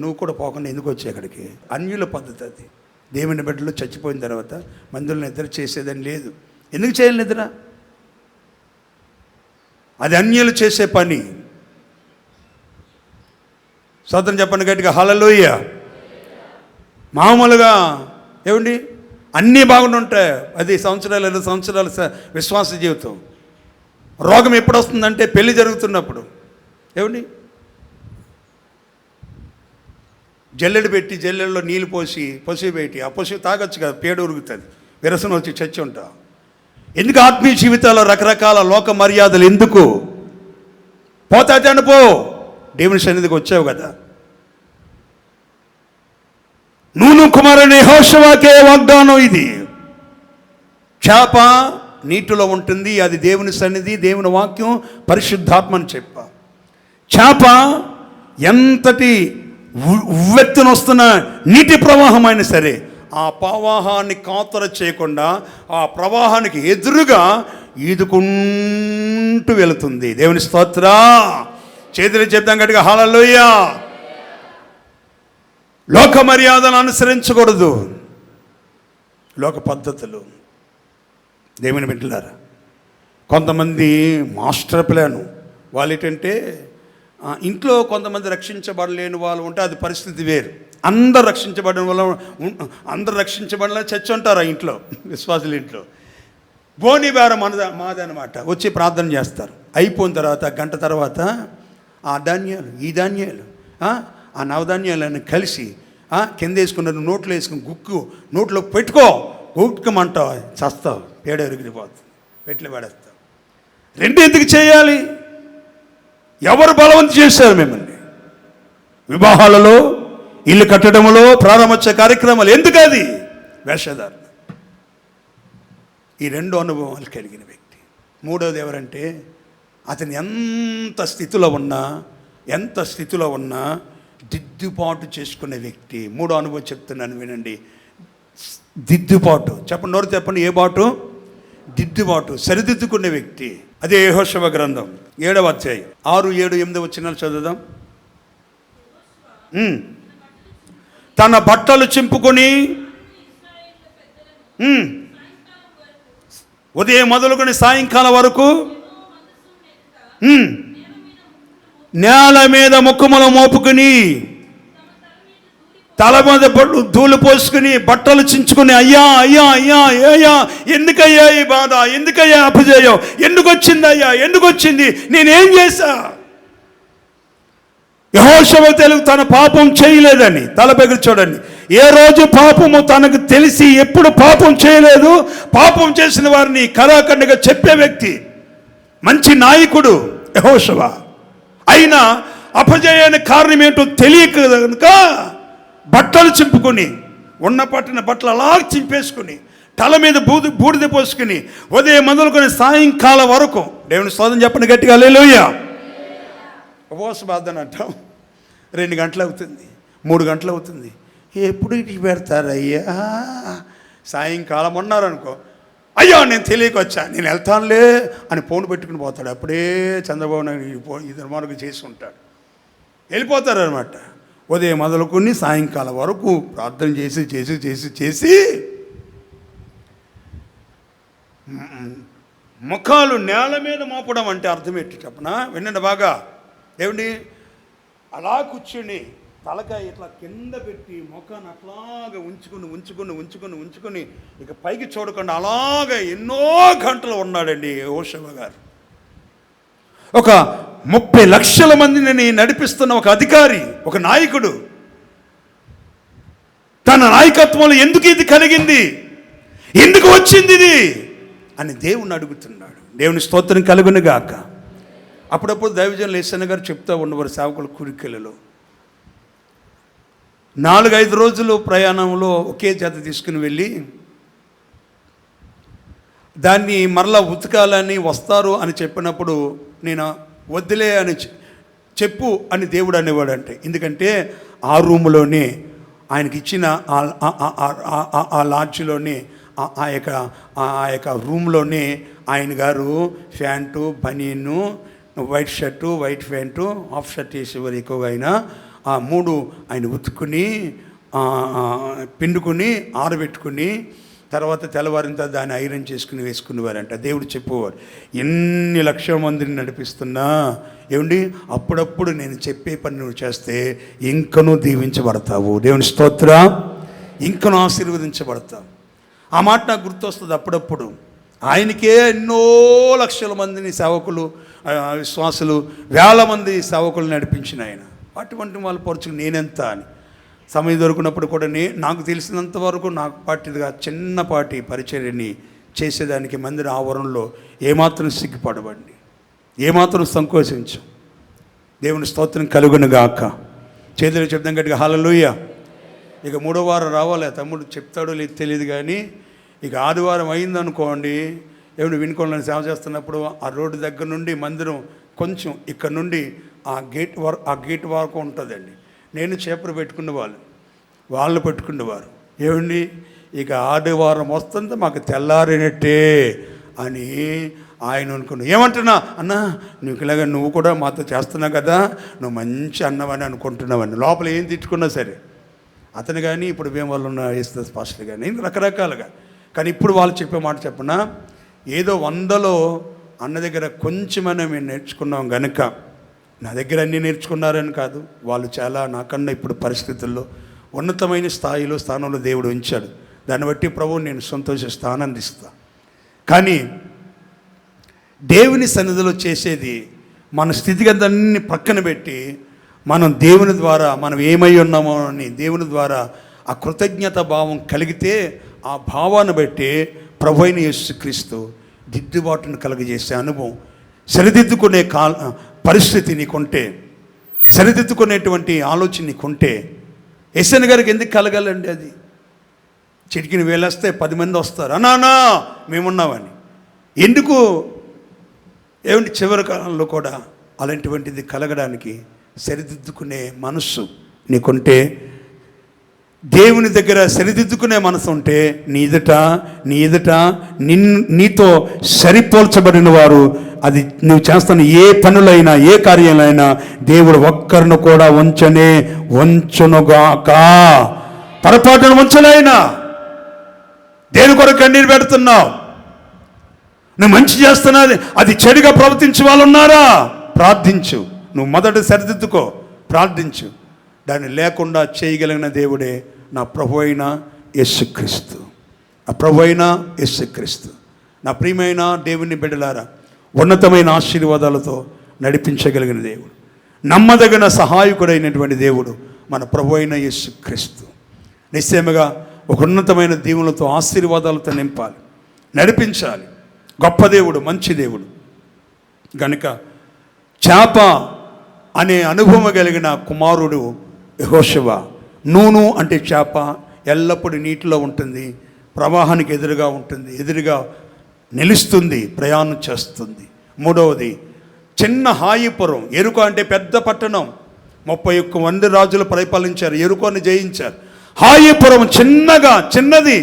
నువ్వు కూడా పోకుండా ఎందుకు వచ్చావు ఇక్కడికి? అన్యుల పద్ధతి అది. దేవుని బిడ్డలు చచ్చిపోయిన తర్వాత మందులు నిద్ర చేసేదని లేదు. ఎందుకు చేయాలి నిద్ర? అది అన్యులు చేసే పని. స్తోత్రం చెప్పండి గట్టిగా, హల్లెలూయా. మామూలుగా ఏమండి అన్నీ బాగుంటుంటాయి. 10 సంవత్సరాలు 20 సంవత్సరాల విశ్వాస జీవితం. రోగం ఎప్పుడు వస్తుందంటే పెళ్లి జరుగుతున్నప్పుడు. ఏమండి జల్లెడు పెట్టి జల్లెడలో నీళ్ళు పసుపు పెట్టి ఆ పసుపు తాగొచ్చు కదా, పేడ ఉరుగుతుంది, విరసన వచ్చి చచ్చి ఉంటావు. ఎందుకు ఆత్మీయ జీవితాల్లో రకరకాల లోక మర్యాదలు ఎందుకు? పోతాతే అనుకో, దేవుని సన్నిధికి వచ్చావు కదా. నూను కుమారుని యెహోషువకే వాగ్దానం ఇది. చేప నీటిలో ఉంటుంది, అది దేవుని సన్నిధి, దేవుని వాక్యం, పరిశుద్ధాత్మని చెప్ప. చేప ఎంతటి ఉవ్వెత్తున వస్తున్న నీటి ప్రవాహమైనా సరే ఆ ప్రవాహాన్ని కాతర చేయకుండా ఆ ప్రవాహానికి ఎదురుగా ఈదుకుంటూ వెళుతుంది. దేవుని స్తోత్ర. చేతులు చెప్తాం గట్టిగా, హల్లెలూయా. లోక మర్యాదను అనుసరించకూడదు, లోక పద్ధతులు. దేవుని బిడ్డలారా, కొంతమంది మాస్టర్ ప్లాను వాళ్ళు ఏంటంటే ఇంట్లో కొంతమంది రక్షించబడలేని వాళ్ళు ఉంటే అది పరిస్థితి వేరు. అందరు రక్షించబడిన చచ్చి ఉంటారు ఆ ఇంట్లో, విశ్వాసుల ఇంట్లో. బోని బేరం మాదనమాట. వచ్చి ప్రార్థన చేస్తారు. అయిపోయిన తర్వాత గంట తర్వాత ఆ ధాన్యాలు ఈ ధాన్యాలు ఆ నవధాన్యాలను కలిసి కింద వేసుకున్నారు, నోట్లో వేసుకుని గుక్కు నోట్లో పెట్టుకో, గుక్కమంటావు, చస్తావు, పేడ ఎరిగిపోతుంది, పెట్లు పడేస్తావు. రెండు ఎందుకు చేయాలి? ఎవరు బలవంతం చేశారు మిమ్మల్ని? వివాహాలలో, ఇల్లు కట్టడంలో, ప్రారంభోత్సవ కార్యక్రమాలు ఎందుకు? అది వేషధారణ. ఈ 2 అనుభవాలు కలిగిన వ్యక్తి. మూడవది ఎవరంటే అతను ఎంత స్థితిలో ఉన్నా దిద్దుబాటు చేసుకునే వ్యక్తి. 3వ అనుభవం చెప్తున్నాను వినండి. దిద్దుబాటు. చెప్పండి, నోరు చెప్పండి. ఏ బాటు? దిద్దుబాటు, సరిదిద్దుకునే వ్యక్తి. అదే యెహోషువ గ్రంథం 7వ అధ్యాయం 6, 7, 8 వచనాలు చదువుదాం. తన బట్టలు చింపుకొని ఉదయం మొదలుకొని సాయంకాలం వరకు నేల మీద ముఖములు మోపుకుని తల మీద ధూళి పోసుకుని బట్టలు చించుకుని, అయ్యా అయ్యా అయ్యా అయ్యా, ఎందుకయ్యా ఈ బాధ, ఎందుకయ్యా అపజయం, ఎందుకు వచ్చింది అయ్యా, ఎందుకు వచ్చింది, నేనేం చేశా? యెహోషువ తెలుగు తన పాపం చేయలేదని తలపెగిరి చూడండి. ఏ రోజు పాపము తనకు తెలిసి ఎప్పుడు పాపం చేయలేదు. పాపం చేసిన వారిని కరాఖండిగా చెప్పే వ్యక్తి, మంచి నాయకుడు యెహోషువ. అయినా అపజయానికి కారణం ఏంటో తెలియక కనుక బట్టలు చింపుకొని, ఉన్న పట్టిన బట్టలు అలా చింపేసుకుని, తల మీద బూడిద పోసుకుని ఉదయం మొదలుకొని సాయంకాలం వరకు, దేవుని స్తోత్రం చెప్పండి గట్టిగా, హల్లెలూయా. ఉపవాస ప్రార్థన అంటాం. 2 గంటలు అవుతుంది. 3 గంటలు అవుతుంది. ఎప్పుడు ఇటు పెడతారయ్యా? సాయంకాలం అన్నారనుకో, అయ్యో నేను తెలియక వచ్చా, నేను వెళ్తానులే అని ఫోన్ పెట్టుకుని పోతాడు. అప్పుడే చంద్రబాబు నాయుడు ఈ దుర్మార్గం చేసి ఉంటాడు. వెళ్ళిపోతారనమాట. ఉదయం మొదలుకొని సాయంకాలం వరకు ప్రార్థన చేసి చేసి చేసి చేసి ముఖాలు నేల మీద మోపడం అంటే అర్థం ఏంటి చెప్పనా? వినండి బాగా. ఏమండి, అలా కూర్చుని తలకాయ ఇట్లా కింద పెట్టి ముఖాన్ని అట్లాగా ఉంచుకుని ఉంచుకుని ఉంచుకుని ఉంచుకుని ఇక పైకి చూడకుండా అలాగా ఎన్నో గంటలు ఉన్నాడండి యెహోషువ గారు. ఒక 30 లక్షల మందిని నడిపిస్తున్న ఒక అధికారి, ఒక నాయకుడు. తన నాయకత్వంలో ఎందుకు ఇది కలిగింది, ఎందుకు వచ్చింది ఇది అని దేవుణ్ణి అడుగుతున్నాడు. దేవుని స్తోత్రం కలుగును గాక. అప్పుడప్పుడు దైవజనులు యేసన్న గారు చెప్తూ ఉండేవారు సేవకుల కూడికలలో. 4-5 రోజులు ప్రయాణంలో ఒకే జత తీసుకుని వెళ్ళి దాన్ని మరలా ఉతకాలని వస్తారు అని చెప్పినప్పుడు నేను వద్దులే అని చెప్పు అని దేవుడు అనేవాడంటే. ఎందుకంటే ఆ రూములోనే ఆయనకి ఇచ్చిన ఆ లాడ్జ్లోనే ఆ యొక్క రూమ్లోనే ఆయన గారు pant, banian, white shirt, white pant, half shirt వేసేవారు ఎక్కువగా. ఆయన ఆ 3 ఆయన ఉతుక్కుని పిండుకుని ఆరబెట్టుకుని తర్వాత తెల్లవారిన దాన్ని ఐరన్ చేసుకుని వేసుకునేవారంట. దేవుడు చెప్పేవాడు, ఎన్ని లక్షల మందిని నడిపిస్తున్నా ఏమండి, అప్పుడప్పుడు నేను చెప్పే పని నువ్వు చేస్తే ఇంకనూ దీవించబడతావు. దేవుని స్తోత్ర, ఇంకనూ ఆశీర్వదించబడతావు. ఆ మాట నాకు గుర్తొస్తుంది అప్పుడప్పుడు. ఆయనకే ఎన్నో లక్షల మందిని సేవకులు, విశ్వాసులు, వేల మంది సేవకులు నడిపించిన ఆయన. అటువంటి వాళ్ళ పరుచుకు నేనెంత అని సమయం దొరికినప్పుడు కూడా నాకు తెలిసినంత వరకు నాకు పాటిగా చిన్నపాటి పరిచర్యని చేసేదానికి మందిర ఆవరణలో ఏమాత్రం సిగ్గుపడబండి, ఏమాత్రం సంకోచించం. దేవుని స్తోత్రం కలుగును గాక. చేతులు చెప్తాం గట్టిగా హల్లెలూయా. ఇక 3వ వారం రావాలి. తమ్ముడు చెప్తాడో లేదు తెలియదు కానీ ఇక ఆదివారం అయిందనుకోండి, ఏమిటి వినుకోవాలని సేవ చేస్తున్నప్పుడు ఆ రోడ్డు దగ్గర నుండి మందిరం కొంచెం ఇక్కడ నుండి ఆ గేట్ వరకు ఉంటుందండి. నేను చేపలు పెట్టుకునేవాళ్ళు, వాళ్ళు పెట్టుకునేవారు. ఏమండి, ఇక ఆదివారం వస్తుంటే మాకు తెల్లారినట్టే అని ఆయన అనుకున్నాను. ఏమంటున్నా అన్నా, నీకు ఇలాగ నువ్వు కూడా మాతో చేస్తున్నావు కదా, నువ్వు మంచి అన్నవని అనుకుంటున్నావని. లోపల ఏం తిట్టుకున్నా సరే అతను కానీ ఇప్పుడు మేము వాళ్ళు ఉన్న వేస్తుంది స్పష్టంగా కానీ రకరకాలుగా. కానీ ఇప్పుడు వాళ్ళు చెప్పే మాట చెప్పనా, ఏదో 100లో అన్న దగ్గర కొంచెమైనా మేము నేర్చుకున్నాం కనుక, నా దగ్గర అన్నీ నేర్చుకున్నారని కాదు, వాళ్ళు చాలా నాకన్నా ఇప్పుడు పరిస్థితుల్లో ఉన్నతమైన స్థానంలో దేవుడు ఉంచాడు. దాన్ని బట్టి ప్రభువు నేను సంతోషిస్తా, ఆనందిస్తా. కానీ దేవుని సన్నిధిలో చేసేది మన స్థితిగతులన్నీ పక్కన పెట్టి మనం దేవుని ద్వారా మనం ఏమై ఉన్నామో అని దేవుని ద్వారా ఆ కృతజ్ఞత భావం కలిగితే ఆ భావాన్ని బట్టి ప్రభువైన యేసుక్రీస్తు దిద్దుబాటును కలుగజేసే అనుభవం, సరిదిద్దుకునే పరిస్థితి నీకుంటే, సరిదిద్దుకునేటువంటి ఆలోచన నీకుంటే, యేసయ్య గారికి ఎందుకు కలగాలండి? అది చిటికిని వేలేస్తే 10 మంది వస్తారు, అన్నా మేమున్నామని. ఎందుకు? ఏమంటే చివరి కాలంలో కూడా అలాంటివంటిది కలగడానికి సరిదిద్దుకునే మనస్సు నీకుంటే, దేవుని దగ్గర సరిదిద్దుకునే మనసు ఉంటే నీ ఎదుట నీతో సరిపోల్చబడిన వారు, అది నువ్వు చేస్తున్న ఏ పనులైనా ఏ కార్యాలైనా దేవుడు ఒక్కరిని కూడా వంచునుగాక. పొరపాటును ఉంచలైనా దేని కొరకు కన్నీరు పెడుతున్నావు? నువ్వు మంచి చేస్తున్నది అది చెడుగా ప్రవర్తించే వాళ్ళు ఉన్నారా? ప్రార్థించు. నువ్వు మొదట సరిదిద్దుకో, ప్రార్థించు. దాన్ని లేకుండా చేయగలిగిన దేవుడే నా ప్రభు అయిన యేసుక్రీస్తు. నా ప్రభు అయిన యేసుక్రీస్తు. నా ప్రియమైన దేవుని బిడ్డలారా, ఉన్నతమైన ఆశీర్వాదాలతో నడిపించగలిగిన దేవుడు, నమ్మదగిన సహాయకుడైనటువంటి దేవుడు మన ప్రభు అయిన యేసుక్రీస్తు. నిశ్చయముగా ఒక ఉన్నతమైన దీవులతో ఆశీర్వాదాలతో నింపాలి, నడిపించాలి. గొప్ప దేవుడు, మంచి దేవుడు గనుక చేప అనే అనుభవం కలిగిన కుమారుడు యెహోషువ. నూను అంటే చేప ఎల్లప్పుడూ నీటిలో ఉంటుంది, ప్రవాహానికి ఎదురుగా ఉంటుంది, ఎదురుగా నిలుస్తుంది, ప్రయాణం చేస్తుంది. 3వది చిన్న హాయిపురం. ఎరుక అంటే పెద్ద పట్టణం, 31 మంది రాజులు పరిపాలించారు, యెరికోని జయించారు. హాయిపురం చిన్నది,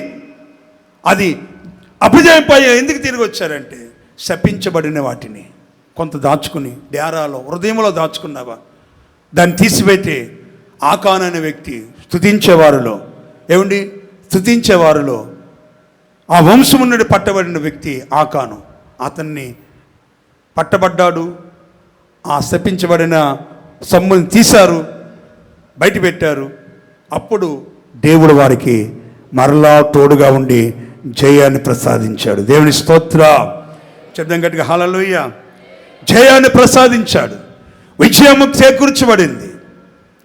అది అపజయపోయి ఎందుకు తిరిగి వచ్చారంటే శపించబడిన వాటిని కొంత దాచుకుని డేరాలో హృదయంలో దాచుకున్నావా, దాన్ని తీసిపెట్టి ఆకాను అనే వ్యక్తి స్తుతించేవారిలో ఆ వంశము నుండి పట్టబడిన వ్యక్తి ఆకాను. అతన్ని పట్టబడ్డాడు. ఆ శపించబడిన సొమ్ముని తీశారు, బయట పెట్టారు. అప్పుడు దేవుడు వారికి మరలా తోడుగా ఉండి జయాన్ని ప్రసాదించాడు. దేవుని స్తోత్రం. శబ్దం గట్టిగా హల్లెలూయా. జయాన్ని ప్రసాదించాడు, విజయము చేకూర్చబడింది.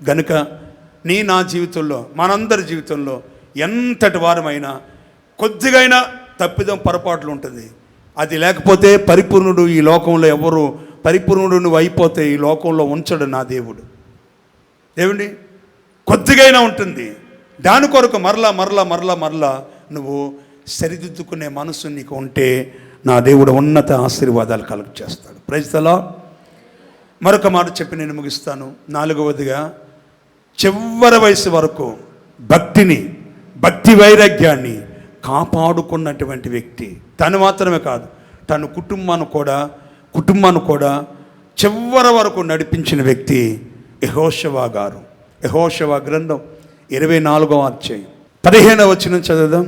గనుక నా జీవితంలో, మనందరి జీవితంలో ఎంతటి వారమైనా కొద్దిగైనా తప్పిదం పొరపాట్లు ఉంటుంది. అది లేకపోతే పరిపూర్ణుడు ఈ లోకంలో ఎవరు, పరిపూర్ణుడు నువ్వు అయిపోతే ఈ లోకంలో ఉంచడు నా దేవుడు. ఏమండి, కొద్దిగైనా ఉంటుంది. దాని కొరకు మరలా నువ్వు సరిదిద్దుకునే మనసు నీకు ఉంటే నా దేవుడు ఉన్నత ఆశీర్వాదాలు కలుగ చేస్తాడు. Praise the Lord. మరొక మాట చెప్పి నేను ముగిస్తాను. 4వదిగా, చివరి వయసు వరకు భక్తి వైరాగ్యాన్ని కాపాడుకున్నటువంటి వ్యక్తి, తను మాత్రమే కాదు తన కుటుంబాన్ని కూడా చివరి వరకు నడిపించిన వ్యక్తి యెహోషువ గారు. యెహోషువ గ్రంథం 24వ అధ్యాయం 15వ వచనం చదువుదాం.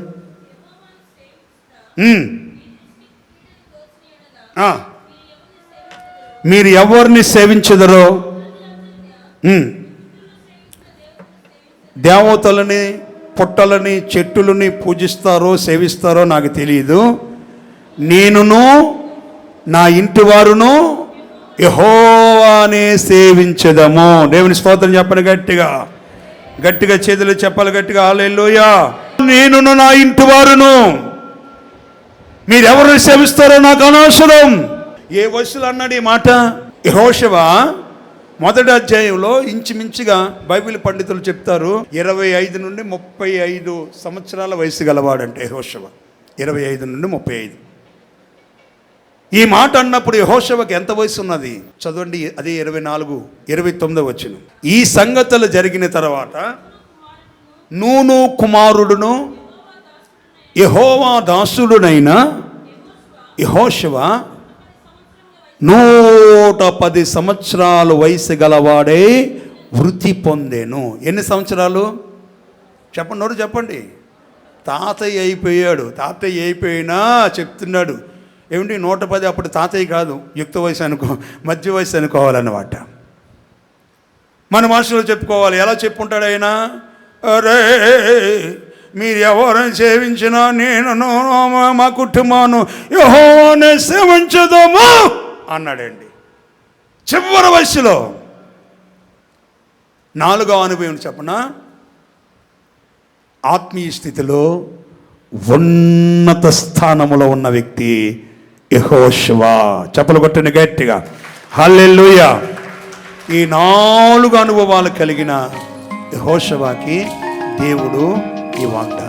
మీరు ఎవరిని సేవించదరో, దేవతలని, పుట్టలని, చెట్టులని పూజిస్తారో సేవిస్తారో నాకు తెలియదు. నేనును నా ఇంటి వారును యెహోవానే సేవించదము. దేవుని స్తోత్రం చెప్పండి గట్టిగా చేతులు చెప్పాలి గట్టిగా. హల్లెలూయా. నేనును నా ఇంటి వారును. మీరెవరిని సేవిస్తారో నాకు అనవసరం. ఏ వయసులో అన్నాడు ఈ మాట? యెహోషువ 1వ అధ్యాయంలో ఇంచుమించుగా బైబిల్ పండితులు చెప్తారు 25 నుండి 35 సంవత్సరాల వయసు గలవాడంటే యెహోషువ. 25 నుండి 35. ఈ మాట అన్నప్పుడు యెహోషువకి ఎంత వయసు ఉన్నది చదవండి. అదే 29వ వచనం. ఈ సంగతులు జరిగిన తర్వాత నూను కుమారుడును యెహోవా దాసుడునైన యెహోషువ 110 సంవత్సరాలు వయసు గలవాడే వృద్ధి పొందెను. ఎన్ని సంవత్సరాలు చెప్పండి. తాతయ్య అయిపోయినా చెప్తున్నాడు. ఏమిటి 110? అప్పుడు తాతయ్య కాదు, యుక్త వయసు మధ్య వయసు అనుకోవాలన్నమాట. మన భాషలో చెప్పుకోవాలి. ఎలా చెప్పుకుంటాడు ఆయన? అరే, మీరు ఎవరిని సేవించినా నేను మా కుటుంబాన్ని యెహోవానే సేవించదము అన్నాడండి. చివరి వయసులో 4వ అనుభవం చెప్పనా? ఆత్మీయ స్థితిలో ఉన్నత స్థానములో ఉన్న వ్యక్తి యెహోషువ. చప్పలు కొట్టండి గట్టిగా. హల్లెలూయా. ఈ 4 అనుభవాలు కలిగిన యెహోషువకి దేవుడు ఈ వాగ్దానం